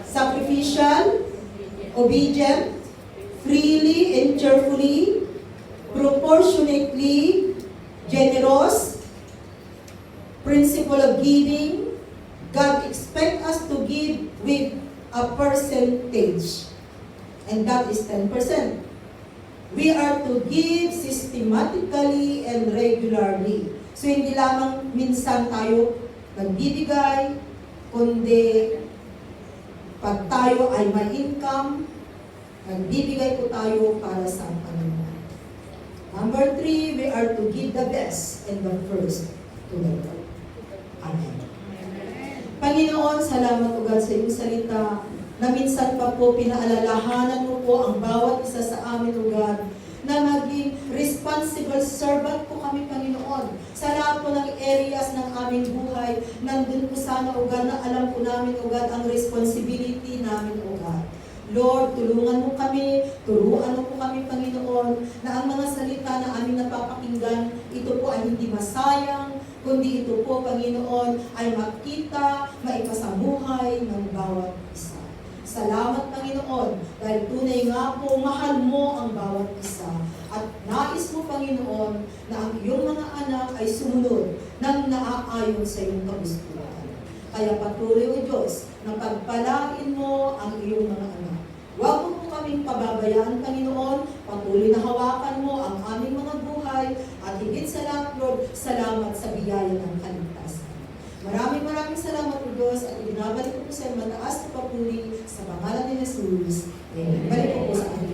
sacrificial, obedient, freely and cheerfully, proportionately, generous, principle of giving. God expects us to give with a percentage, and that is 10%. We are to give systematically and regularly. So hindi lamang minsan tayo nagbibigay, kundi pag tayo ay may income, nagbibigay po tayo para sa Panginoon. Number 3, we are to give the best and the first to the Lord. Amen. Panginoon, salamat o God sa iyong salita na minsan pa po pinaalalahanan mo po ang bawat isa sa amin o God na maging responsible servant po kami, Panginoon. Sa lahat po ng areas ng aming buhay, nandun po sana o God na alam po namin o God ang responsibility namin o God. Lord, tulungan mo kami, turuan mo po kami, Panginoon, na ang mga salita na aming napapakinggan, ito po ay hindi masayang, kundi ito po, Panginoon, ay makita, maipasabuhay ng bawat isa. Salamat, Panginoon, dahil tunay nga po, mahal mo ang bawat isa. At nais mo, Panginoon, na ang iyong mga anak ay sumunod ng naaayon sa iyong kagustuhan. Kaya patuloy, O Diyos, na pagpalain mo ang iyong mga anak. Huwag mo po kaming pababayaan, Panginoon. Patuloy na hawakan mo ang aming mga buhay. At higit sa lahat, Lord, salamat sa biyaya ng kaligtasan. Maraming salamat, O Diyos, at ibinabalik ko po sa mataas na papuri sa pangalan ni Jesus. Amen. Balik ko po sa ating